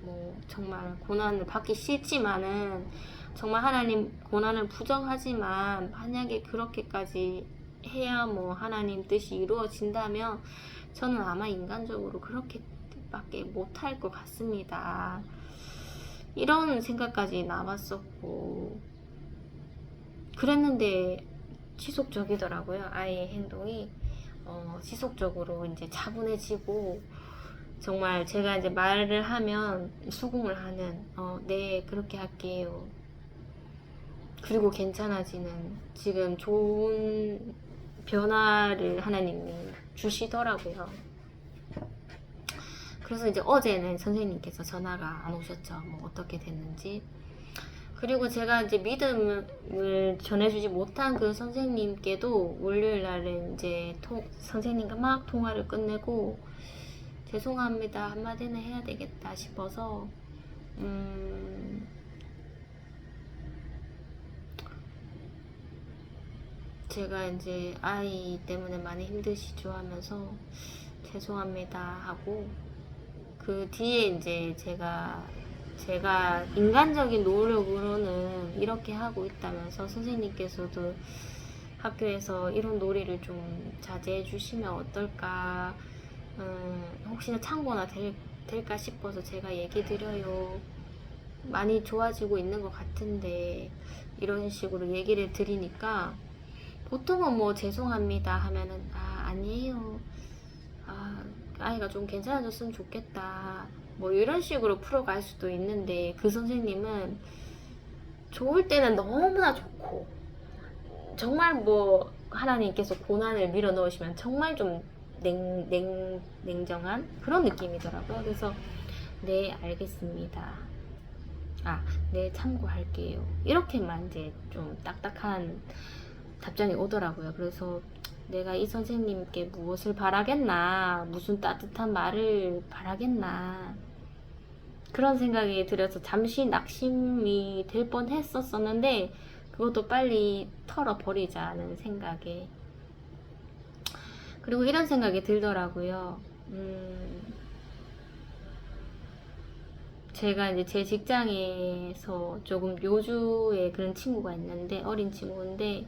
Speaker 1: 뭐 정말 고난을 받기 싫지만은 정말 하나님 고난을 부정하지만 만약에 그렇게까지 해야 뭐 하나님 뜻이 이루어진다면 저는 아마 인간적으로 그렇게밖에 못할 것 같습니다. 이런 생각까지 남았었고 그랬는데 지속적이더라고요. 아이의 행동이 지속적으로 이제 차분해지고, 정말 제가 이제 말을 하면 수긍을 하는, 네, 그렇게 할게요. 그리고 괜찮아지는, 지금 좋은 변화를 하나님이 주시더라고요. 그래서 이제 어제는 선생님께서 전화가 안 오셨죠. 뭐 어떻게 됐는지. 그리고 제가 이제 믿음을 전해주지 못한 그 선생님께도 월요일 날에 이제 선생님과 막 통화를 끝내고, 죄송합니다 한마디는 해야 되겠다 싶어서 제가 이제 아이 때문에 많이 힘드시죠 하면서 죄송합니다 하고, 그 뒤에 이제 제가 인간적인 노력으로는 이렇게 하고 있다면서 선생님께서도 학교에서 이런 놀이를 좀 자제해 주시면 어떨까, 혹시나 참고나 될까 싶어서 제가 얘기 드려요. 많이 좋아지고 있는 것 같은데, 이런 식으로 얘기를 드리니까 보통은 뭐 죄송합니다 하면은 아니에요, 아이가 좀 괜찮아졌으면 좋겠다, 뭐 이런 식으로 풀어갈 수도 있는데, 그 선생님은 좋을 때는 너무나 좋고, 정말 뭐 하나님께서 고난을 밀어 넣으시면 정말 좀 냉정한 그런 느낌이더라고요. 그래서 네, 알겠습니다, 네, 참고할게요, 이렇게만 이제 좀 딱딱한 답장이 오더라고요. 그래서 내가 이 선생님께 무엇을 바라겠나, 무슨 따뜻한 말을 바라겠나, 그런 생각이 들어서 잠시 낙심이 될 뻔 했었었는데, 그것도 빨리 털어버리자는 생각에, 그리고 이런 생각이 들더라고요. 제가 이제 제 직장에서 조금 요주의 그런 친구가 있는데, 어린 친구인데,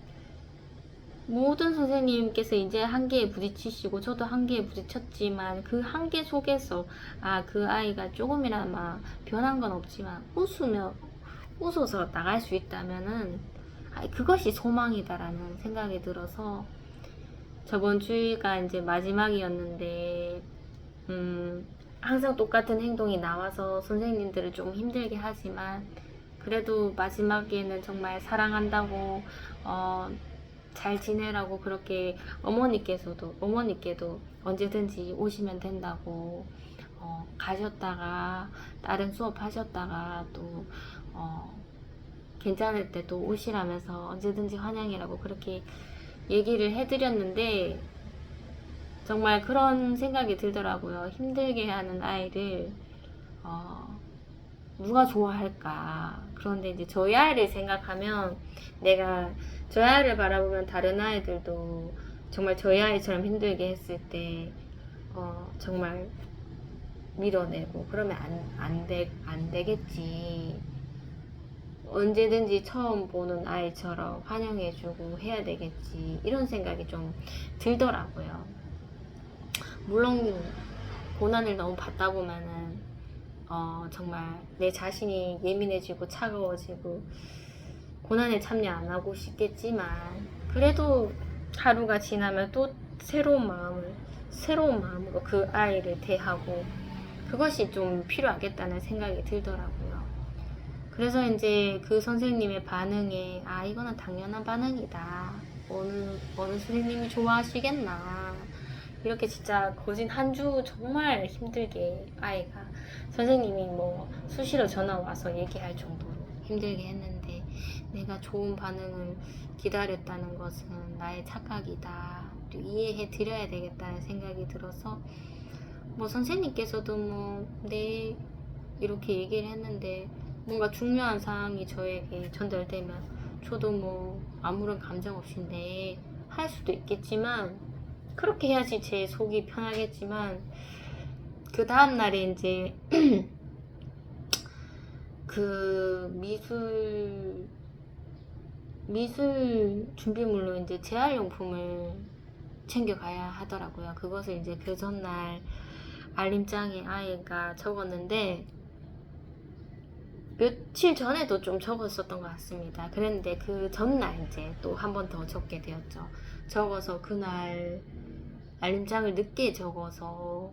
Speaker 1: 모든 선생님께서 이제 한계에 부딪히시고 저도 한계에 부딪혔지만, 그 한계 속에서 그 아이가 조금이나마 변한 건 없지만 웃어서 나갈 수 있다면은 그것이 소망이다라는 생각이 들어서, 저번 주가 이제 마지막이었는데 항상 똑같은 행동이 나와서 선생님들을 좀 힘들게 하지만, 그래도 마지막에는 정말 사랑한다고, 잘 지내라고 그렇게 어머니께도 언제든지 오시면 된다고, 가셨다가 다른 수업 하셨다가 또 괜찮을 때 또 오시라면서 언제든지 환영이라고 그렇게 얘기를 해드렸는데, 정말 그런 생각이 들더라고요. 힘들게 하는 아이를 누가 좋아할까. 그런데 이제 저희 아이를 생각하면, 내가 저희 아이를 바라보면 다른 아이들도 정말 저희 아이처럼 힘들게 했을 때 정말 밀어내고 그러면 안 되겠지. 언제든지 처음 보는 아이처럼 환영해주고 해야 되겠지, 이런 생각이 좀 들더라고요. 물론 고난을 너무 받다 보면은 정말 내 자신이 예민해지고 차가워지고 고난에 참여 안 하고 싶겠지만, 그래도 하루가 지나면 또 새로운 마음으로 그 아이를 대하고, 그것이 좀 필요하겠다는 생각이 들더라고요. 그래서 이제 그 선생님의 반응에 이거는 당연한 반응이다, 어느 선생님이 좋아하시겠나, 이렇게 진짜 거진 한 주 정말 힘들게 아이가, 선생님이 뭐 수시로 전화 와서 얘기할 정도로 힘들게 했는데, 내가 좋은 반응을 기다렸다는 것은 나의 착각이다, 이해해 드려야 되겠다는 생각이 들어서, 뭐 선생님께서도 뭐 네, 이렇게 얘기를 했는데, 뭔가 중요한 사항이 저에게 전달되면 저도 뭐 아무런 감정 없이 네 할 수도 있겠지만, 그렇게 해야지 제 속이 편하겠지만, 그 다음날에 이제 그 미술 준비물로 이제 재활용품을 챙겨가야 하더라고요. 그것을 이제 그 전날 알림장에 아이가 적었는데, 며칠 전에도 좀 적었었던 것 같습니다. 그랬는데 그 전날 이제 또 한 번 더 적게 되었죠. 적어서 그날 알림장을 늦게 적어서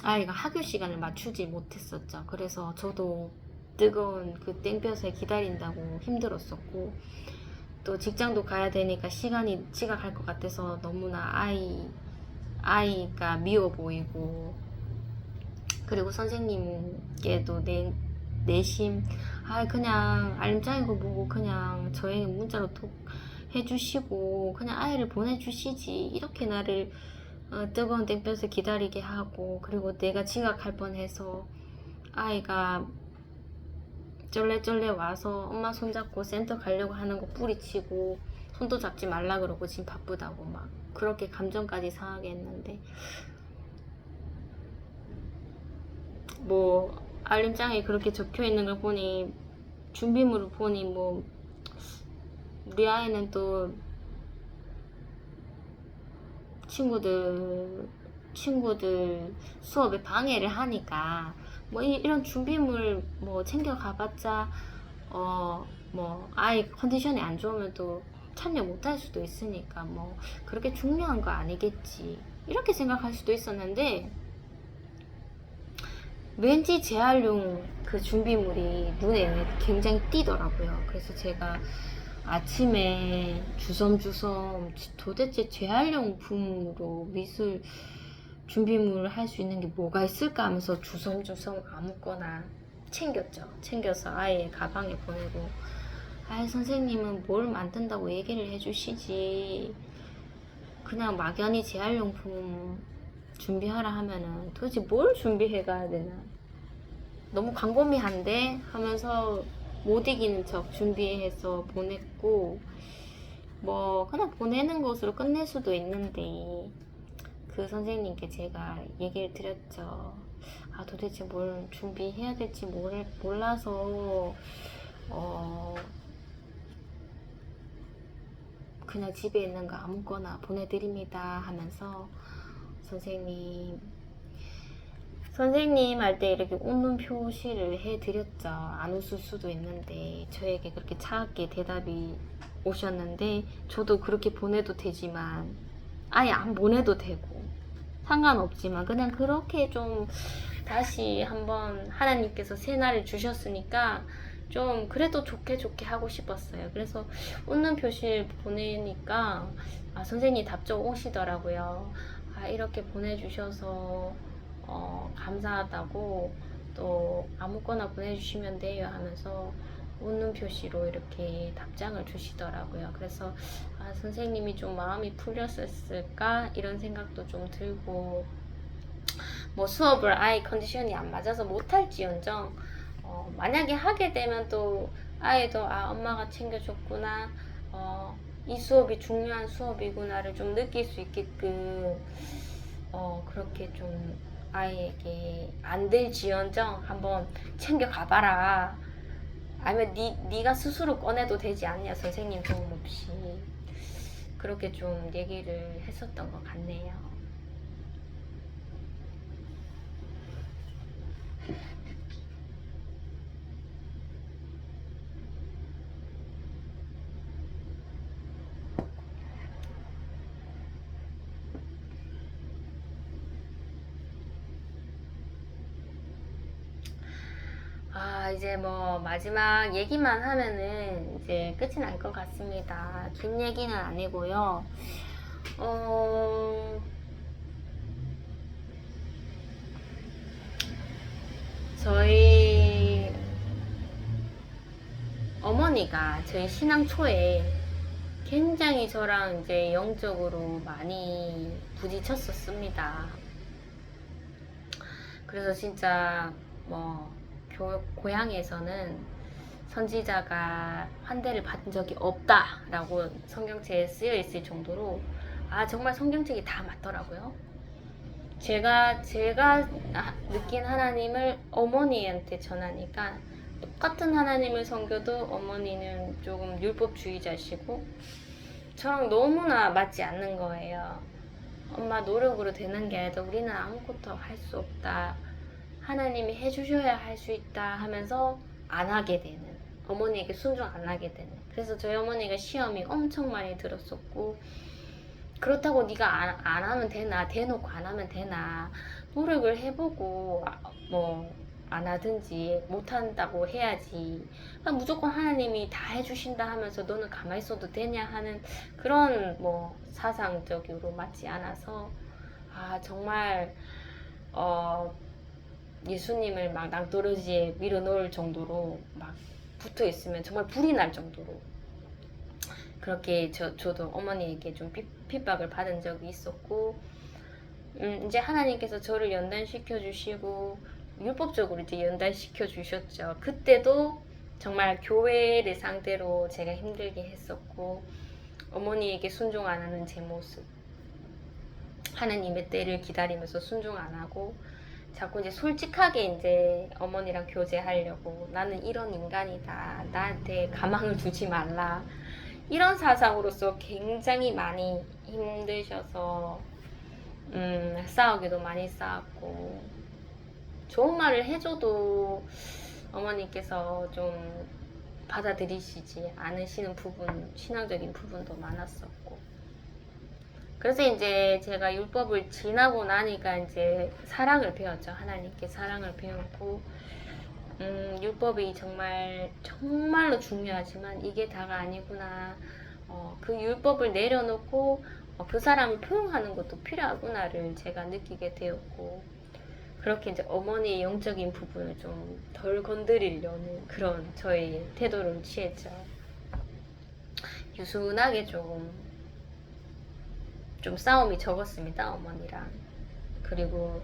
Speaker 1: 아이가 학교 시간을 맞추지 못했었죠. 그래서 저도 뜨거운 그 땡볕에 기다린다고 힘들었었고, 또 직장도 가야 되니까 시간이 지각할 것 같아서 너무나 아이가 미워 보이고, 그리고 선생님께도 내심 그냥 알림장이고 뭐고 그냥 저에게 문자로 톡 해주시고 그냥 아이를 보내주시지, 이렇게 나를 뜨거운 땡볕에 기다리게 하고, 그리고 내가 지각할 뻔해서 아이가 쩔레쩔레 와서 엄마 손잡고 센터 가려고 하는 거 뿌리치고 손도 잡지 말라 그러고 지금 바쁘다고 막 그렇게 감정까지 상하게 했는데, 뭐 알림장에 그렇게 적혀 있는 걸 보니, 준비물을 보니 뭐 우리 아이는 또 친구들 수업에 방해를 하니까 뭐 이런 준비물 뭐 챙겨 가봤자 뭐 아이 컨디션이 안 좋으면 또 참여 못할 수도 있으니까 뭐 그렇게 중요한 거 아니겠지, 이렇게 생각할 수도 있었는데, 왠지 재활용 그 준비물이 눈에 굉장히 띄더라고요. 그래서 제가 아침에 주섬주섬 도대체 재활용품으로 미술 준비물을 할 수 있는 게 뭐가 있을까 하면서 주섬주섬 아무거나 챙겼죠. 챙겨서 아이의 가방에 보내고, 선생님은 뭘 만든다고 얘기를 해주시지, 그냥 막연히 재활용품 준비하라 하면은 도대체 뭘 준비해 가야 되나, 너무 광범위한데 하면서 못 이기는 척 준비해서 보냈고, 뭐 그냥 보내는 것으로 끝낼 수도 있는데, 그 선생님께 제가 얘기를 드렸죠. 도대체 뭘 준비해야 될지 몰라서 그냥 집에 있는 거 아무거나 보내드립니다 하면서, 선생님 할 때 이렇게 웃는 표시를 해드렸죠. 안 웃을 수도 있는데 저에게 그렇게 차갑게 대답이 오셨는데, 저도 그렇게 보내도 되지만 아예 안 보내도 되고 상관없지만 그냥 그렇게 좀 다시 한번 하나님께서 새날을 주셨으니까 좀 그래도 좋게 하고 싶었어요. 그래서 웃는 표시를 보내니까 선생님이 답장 오시더라고요. 이렇게 보내주셔서 감사하다고, 또 아무거나 보내주시면 돼요 하면서 웃는 표시로 이렇게 답장을 주시더라고요. 그래서 선생님이 좀 마음이 풀렸을까 이런 생각도 좀 들고, 뭐 수업을 아이 컨디션이 안 맞아서 못할지언정 만약에 하게 되면 또 아이도 엄마가 챙겨줬구나, 이 수업이 중요한 수업이구나를 좀 느낄 수 있게끔 그렇게 좀 아이에게 안 될지언정 한번 챙겨 가봐라, 아니면 네가 스스로 꺼내도 되지 않냐, 선생님 도움 없이, 그렇게 좀 얘기를 했었던 것 같네요. 이제 뭐 마지막 얘기만 하면은 이제 끝이 날 것 같습니다. 긴 얘기는 아니고요. 저희 어머니가 저희 신앙 초에 굉장히 저랑 이제 영적으로 많이 부딪혔었습니다. 그래서 진짜 뭐 고향에서는 선지자가 환대를 받은 적이 없다라고 성경책에 쓰여 있을 정도로 정말 성경책이 다 맞더라고요. 제가 느낀 하나님을 어머니한테 전하니까, 똑같은 하나님을 섬겨도 어머니는 조금 율법주의자시고 저랑 너무나 맞지 않는 거예요. 엄마 노력으로 되는 게 아니라 우리는 아무것도 할 수 없다. 하나님이 해주셔야 할 수 있다 하면서 안 하게 되는, 어머니에게 순종 안 하게 되는. 그래서 저희 어머니가 시험이 엄청 많이 들었었고, 그렇다고 네가 안 하면 되나, 대놓고 안 하면 되나, 노력을 해보고 뭐 안 하든지 못한다고 해야지, 무조건 하나님이 다 해주신다 하면서 너는 가만히 있어도 되냐 하는 그런 뭐 사상적으로 맞지 않아서, 정말 예수님을 막 낭떠러지에 밀어넣을 정도로 막 붙어 있으면 정말 불이 날 정도로 그렇게 저도 어머니에게 좀 핍박을 받은 적이 있었고, 이제 하나님께서 저를 연단시켜 주시고 율법적으로 이제 연단시켜 주셨죠. 그때도 정말 교회를 상대로 제가 힘들게 했었고, 어머니에게 순종 안 하는 제 모습, 하나님의 때를 기다리면서 순종 안 하고 자꾸 이제 솔직하게 이제 어머니랑 교제하려고, 나는 이런 인간이다, 나한테 가망을 두지 말라, 이런 사상으로서 굉장히 많이 힘드셔서 싸우기도 많이 싸웠고, 좋은 말을 해줘도 어머니께서 좀 받아들이시지 않으시는 부분, 신앙적인 부분도 많았었고, 그래서 이제 제가 율법을 지나고 나니까 이제 사랑을 배웠죠. 하나님께 사랑을 배웠고, 율법이 정말로 중요하지만 이게 다가 아니구나. 그 율법을 내려놓고 그 사람을 포용하는 것도 필요하구나를 제가 느끼게 되었고, 그렇게 이제 어머니의 영적인 부분을 좀 덜 건드리려는 그런 저의 태도를 취했죠. 유순하게 좀 싸움이 적었습니다, 어머니랑. 그리고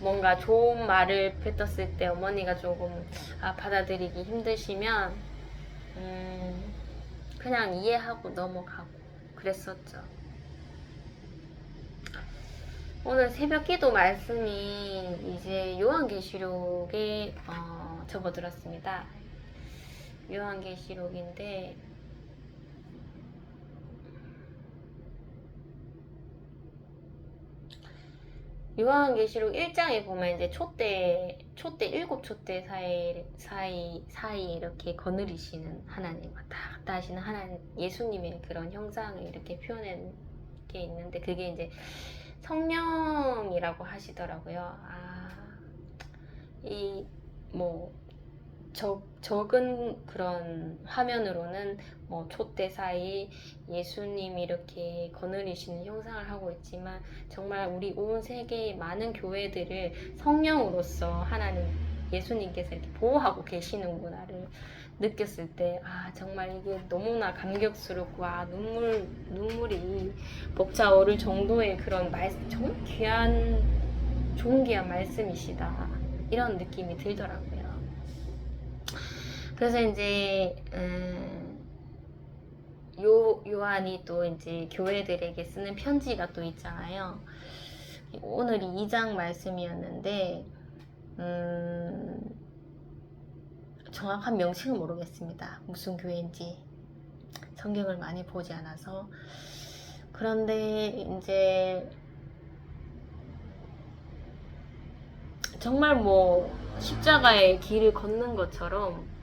Speaker 1: 뭔가 좋은 말을 뱉었을 때 어머니가 조금 받아들이기 힘드시면 그냥 이해하고 넘어가고 그랬었죠. 오늘 새벽기도 말씀이 이제 요한계시록에 접어들었습니다. 요한계시록인데 요한계시록 1장에 보면 이제 촛대 7촛대 사이 이렇게 거느리시는 하나님, 왔다 갔다 하시는 하나님, 예수님의 그런 형상을 이렇게 표현한 게 있는데, 그게 이제 성령이라고 하시더라고요. 이 뭐 적은 그런 화면으로는 뭐 촛대 사이 예수님이 이렇게 거느리시는 형상을 하고 있지만, 정말 우리 온 세계의 많은 교회들을 성령으로서 하나님, 예수님께서 이렇게 보호하고 계시는구나를 느꼈을 때, 정말 이게 너무나 감격스럽고, 눈물이 벅차오를 정도의 그런 정말 존귀한 말씀이시다, 이런 느낌이 들더라고요. 그래서 이제 요한이 또 이제 교회들에게 쓰는 편지가 또 있잖아요. 오늘이 2장 말씀이었는데 정확한 명칭은 모르겠습니다. 무슨 교회인지 성경을 많이 보지 않아서. 그런데 이제 정말 뭐 십자가의 길을 걷는 것처럼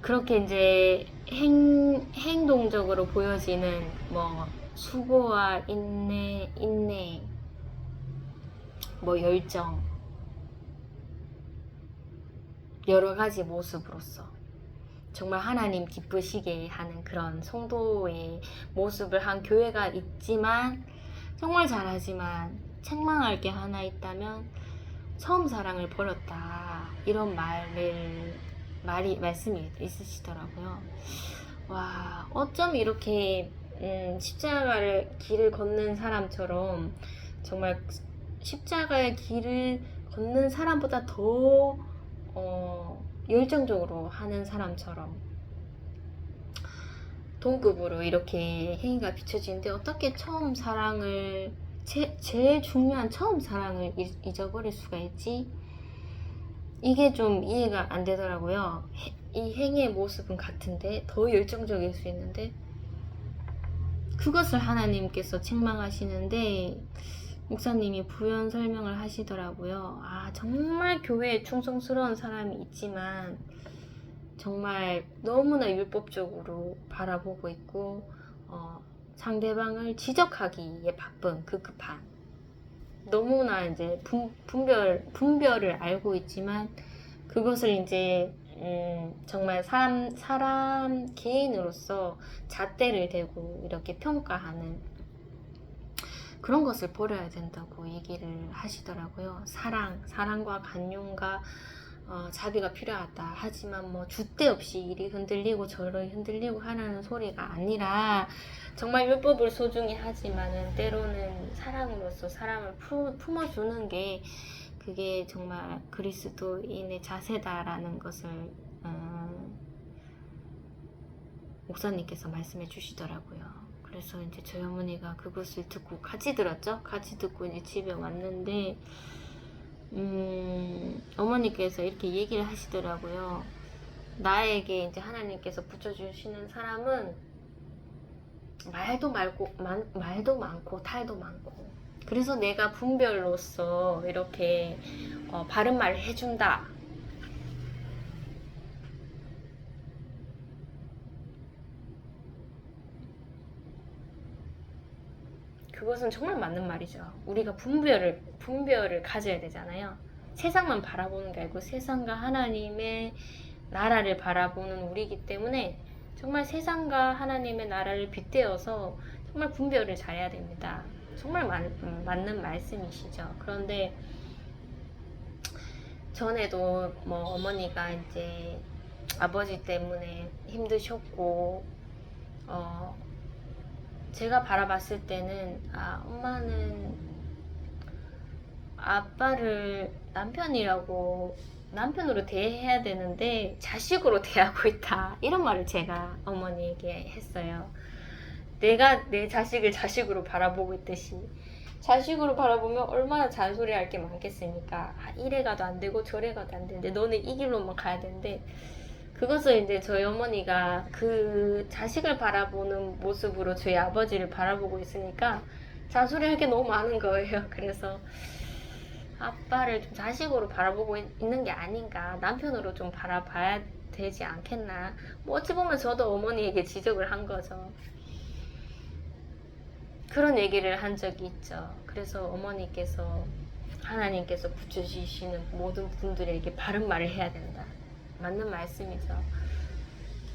Speaker 1: 그렇게 이제 행동적으로 보여지는 뭐 수고와 인내, 뭐 열정, 여러 가지 모습으로서 정말 하나님 기쁘시게 하는 그런 성도의 모습을 한 교회가 있지만, 정말 잘하지만 책망할 게 하나 있다면 처음 사랑을 버렸다, 이런 말씀이 있으시더라고요. 와, 어쩜 이렇게 십자가를 길을 걷는 사람처럼, 정말 십자가의 길을 걷는 사람보다 더 열정적으로 하는 사람처럼 동급으로 이렇게 행위가 비춰지는데, 어떻게 처음 사랑을, 제일 중요한 처음 사랑을 잊어버릴 수가 있지? 이게 좀 이해가 안 되더라고요. 이 행위의 모습은 같은데, 더 열정적일 수 있는데 그것을 하나님께서 책망하시는데 목사님이 부연 설명을 하시더라고요. 아, 정말 교회에 충성스러운 사람이 있지만 정말 너무나 율법적으로 바라보고 있고 상대방을 지적하기에 바쁜 그 급한 너무나 이제 분별을 알고 있지만 그것을 이제 정말 사람 개인으로서 잣대를 대고 이렇게 평가하는 그런 것을 버려야 된다고 얘기를 하시더라고요. 사랑과 간용과 자비가 필요하다. 하지만 뭐 줏대 없이 이리 흔들리고 저리 흔들리고 하라는 소리가 아니라 정말 율법을 소중히 하지만은 때로는 사랑으로서 사람을 품어주는 게 그게 정말 그리스도인의 자세다라는 것을 목사님께서 말씀해 주시더라고요. 그래서 이제 저희 어머니가 그것을 듣고 같이 들었죠. 같이 듣고 이제 집에 왔는데 어머니께서 이렇게 얘기를 하시더라고요. 나에게 이제 하나님께서 붙여주시는 사람은 말도 많고 탈도 많고 그래서 내가 분별로서 이렇게 바른 말을 해준다. 그것은 정말 맞는 말이죠. 우리가 분별을 가져야 되잖아요. 세상만 바라보는 게 아니고 세상과 하나님의 나라를 바라보는 우리이기 때문에 정말 세상과 하나님의 나라를 빗대어서 정말 분별을 잘해야 됩니다. 정말 맞는 말씀이시죠. 그런데 전에도 뭐 어머니가 이제 아버지 때문에 힘드셨고 제가 바라봤을 때는 엄마는 아빠를 남편으로 대해야 되는데 자식으로 대하고 있다. 이런 말을 제가 어머니에게 했어요. 내가 내 자식을 자식으로 바라보고 있듯이 자식으로 바라보면 얼마나 잔소리할 게 많겠습니까? 이래 가도 안 되고 저래 가도 안 되는데 너는 이 길로만 가야 되는데 그것을 이제 저희 어머니가 그 자식을 바라보는 모습으로 저희 아버지를 바라보고 있으니까 잔소리할 게 너무 많은 거예요. 그래서 아빠를 좀 자식으로 바라보고 있는 게 아닌가, 남편으로 좀 바라봐야 되지 않겠나. 뭐 어찌 보면 저도 어머니에게 지적을 한 거죠. 그런 얘기를 한 적이 있죠. 그래서 어머니께서 하나님께서 붙여주시는 모든 분들에게 바른 말을 해야 된다. 맞는 말씀이죠.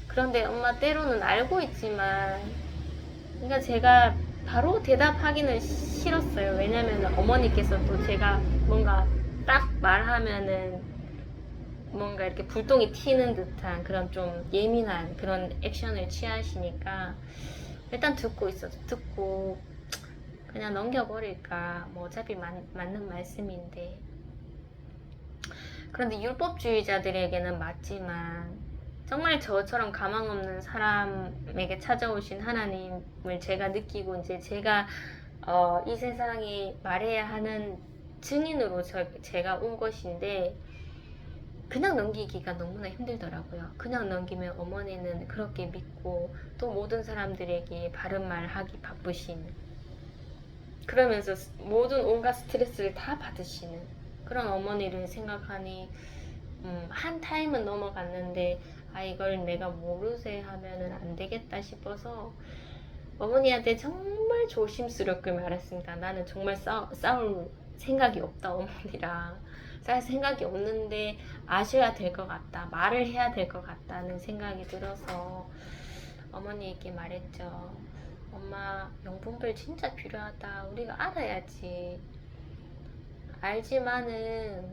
Speaker 1: 그런데 엄마 때로는 알고 있지만 그러니까 제가 바로 대답하기는 싫었어요. 왜냐면 어머니께서 또 제가 뭔가 딱 말하면은 뭔가 이렇게 불똥이 튀는 듯한 그런 좀 예민한 그런 액션을 취하시니까 일단 듣고 있었죠. 듣고 그냥 넘겨버릴까. 뭐 어차피 맞는 말씀인데. 그런데 율법주의자들에게는 맞지만 정말 저처럼 가망 없는 사람에게 찾아오신 하나님을 제가 느끼고 이제 제가 이 세상에 말해야 하는 증인으로 제가 온 것인데 그냥 넘기기가 너무나 힘들더라고요. 그냥 넘기면 어머니는 그렇게 믿고 또 모든 사람들에게 바른 말 하기 바쁘신 그러면서 모든 온갖 스트레스를 다 받으시는 그런 어머니를 생각하니 한 타임은 넘어갔는데 이걸 내가 모르세 하면은 안 되겠다 싶어서 어머니한테 정말 조심스럽게 말했습니다. 나는 정말 싸울 생각이 없다 어머니랑. 싸울 생각이 없는데 아셔야 될 것 같다. 말을 해야 될 것 같다는 생각이 들어서 어머니에게 말했죠. 엄마 영분별 진짜 필요하다. 우리가 알아야지. 알지만은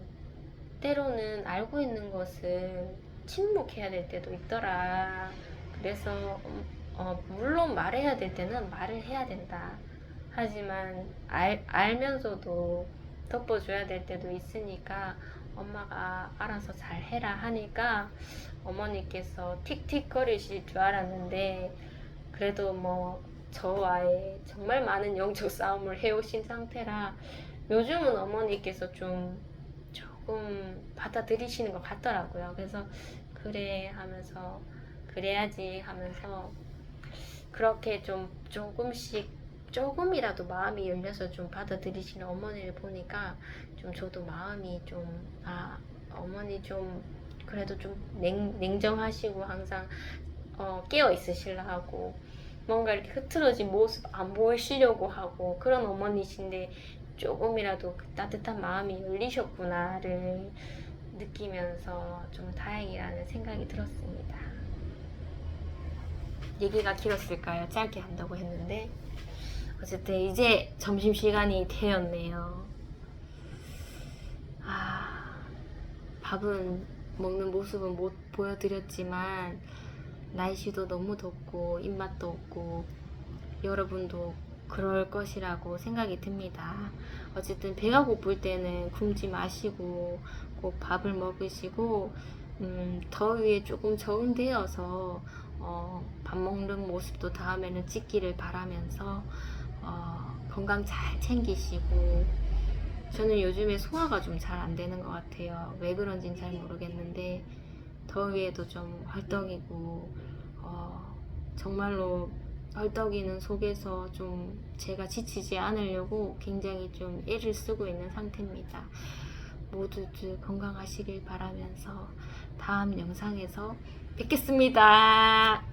Speaker 1: 때로는 알고 있는 것은 침묵해야 될 때도 있더라. 그래서 물론 말해야 될 때는 말을 해야 된다. 하지만 알면서도 덮어줘야 될 때도 있으니까 엄마가 알아서 잘 해라 하니까 어머니께서 틱틱거리실 줄 알았는데 그래도 뭐 저와의 정말 많은 영적 싸움을 해오신 상태라 요즘은 어머니께서 조금 받아들이시는 것 같더라고요. 그래서 그래 하면서 그래야지 하면서 그렇게 좀 조금이라도 마음이 열려서 좀 받아들이시는 어머니를 보니까 좀 저도 마음이 어머니 좀 그래도 좀 냉정하시고 항상 깨어 있으시려 하고 뭔가 이렇게 흐트러진 모습 안 보이시려고 하고 그런 어머니신데 조금이라도 그 따뜻한 마음이 열리셨구나를 느끼면서 좀 다행이라는 생각이 들었습니다. 얘기가 길었을까요? 짧게 한다고 했는데 어쨌든 이제 점심시간이 되었네요. 밥은 먹는 모습은 못 보여드렸지만 날씨도 너무 덥고 입맛도 없고 여러분도 그럴 것이라고 생각이 듭니다. 어쨌든 배가 고플 때는 굶지 마시고 꼭 밥을 먹으시고 더위에 조금 적응되어서 밥 먹는 모습도 다음에는 찍기를 바라면서 건강 잘 챙기시고 저는 요즘에 소화가 좀 잘 안 되는 것 같아요. 왜 그런지는 잘 모르겠는데 더위에도 좀 헐떡이고 정말로 헐떡이는 속에서 좀 제가 지치지 않으려고 굉장히 좀 애를 쓰고 있는 상태입니다. 모두들 건강하시길 바라면서 다음 영상에서 뵙겠습니다.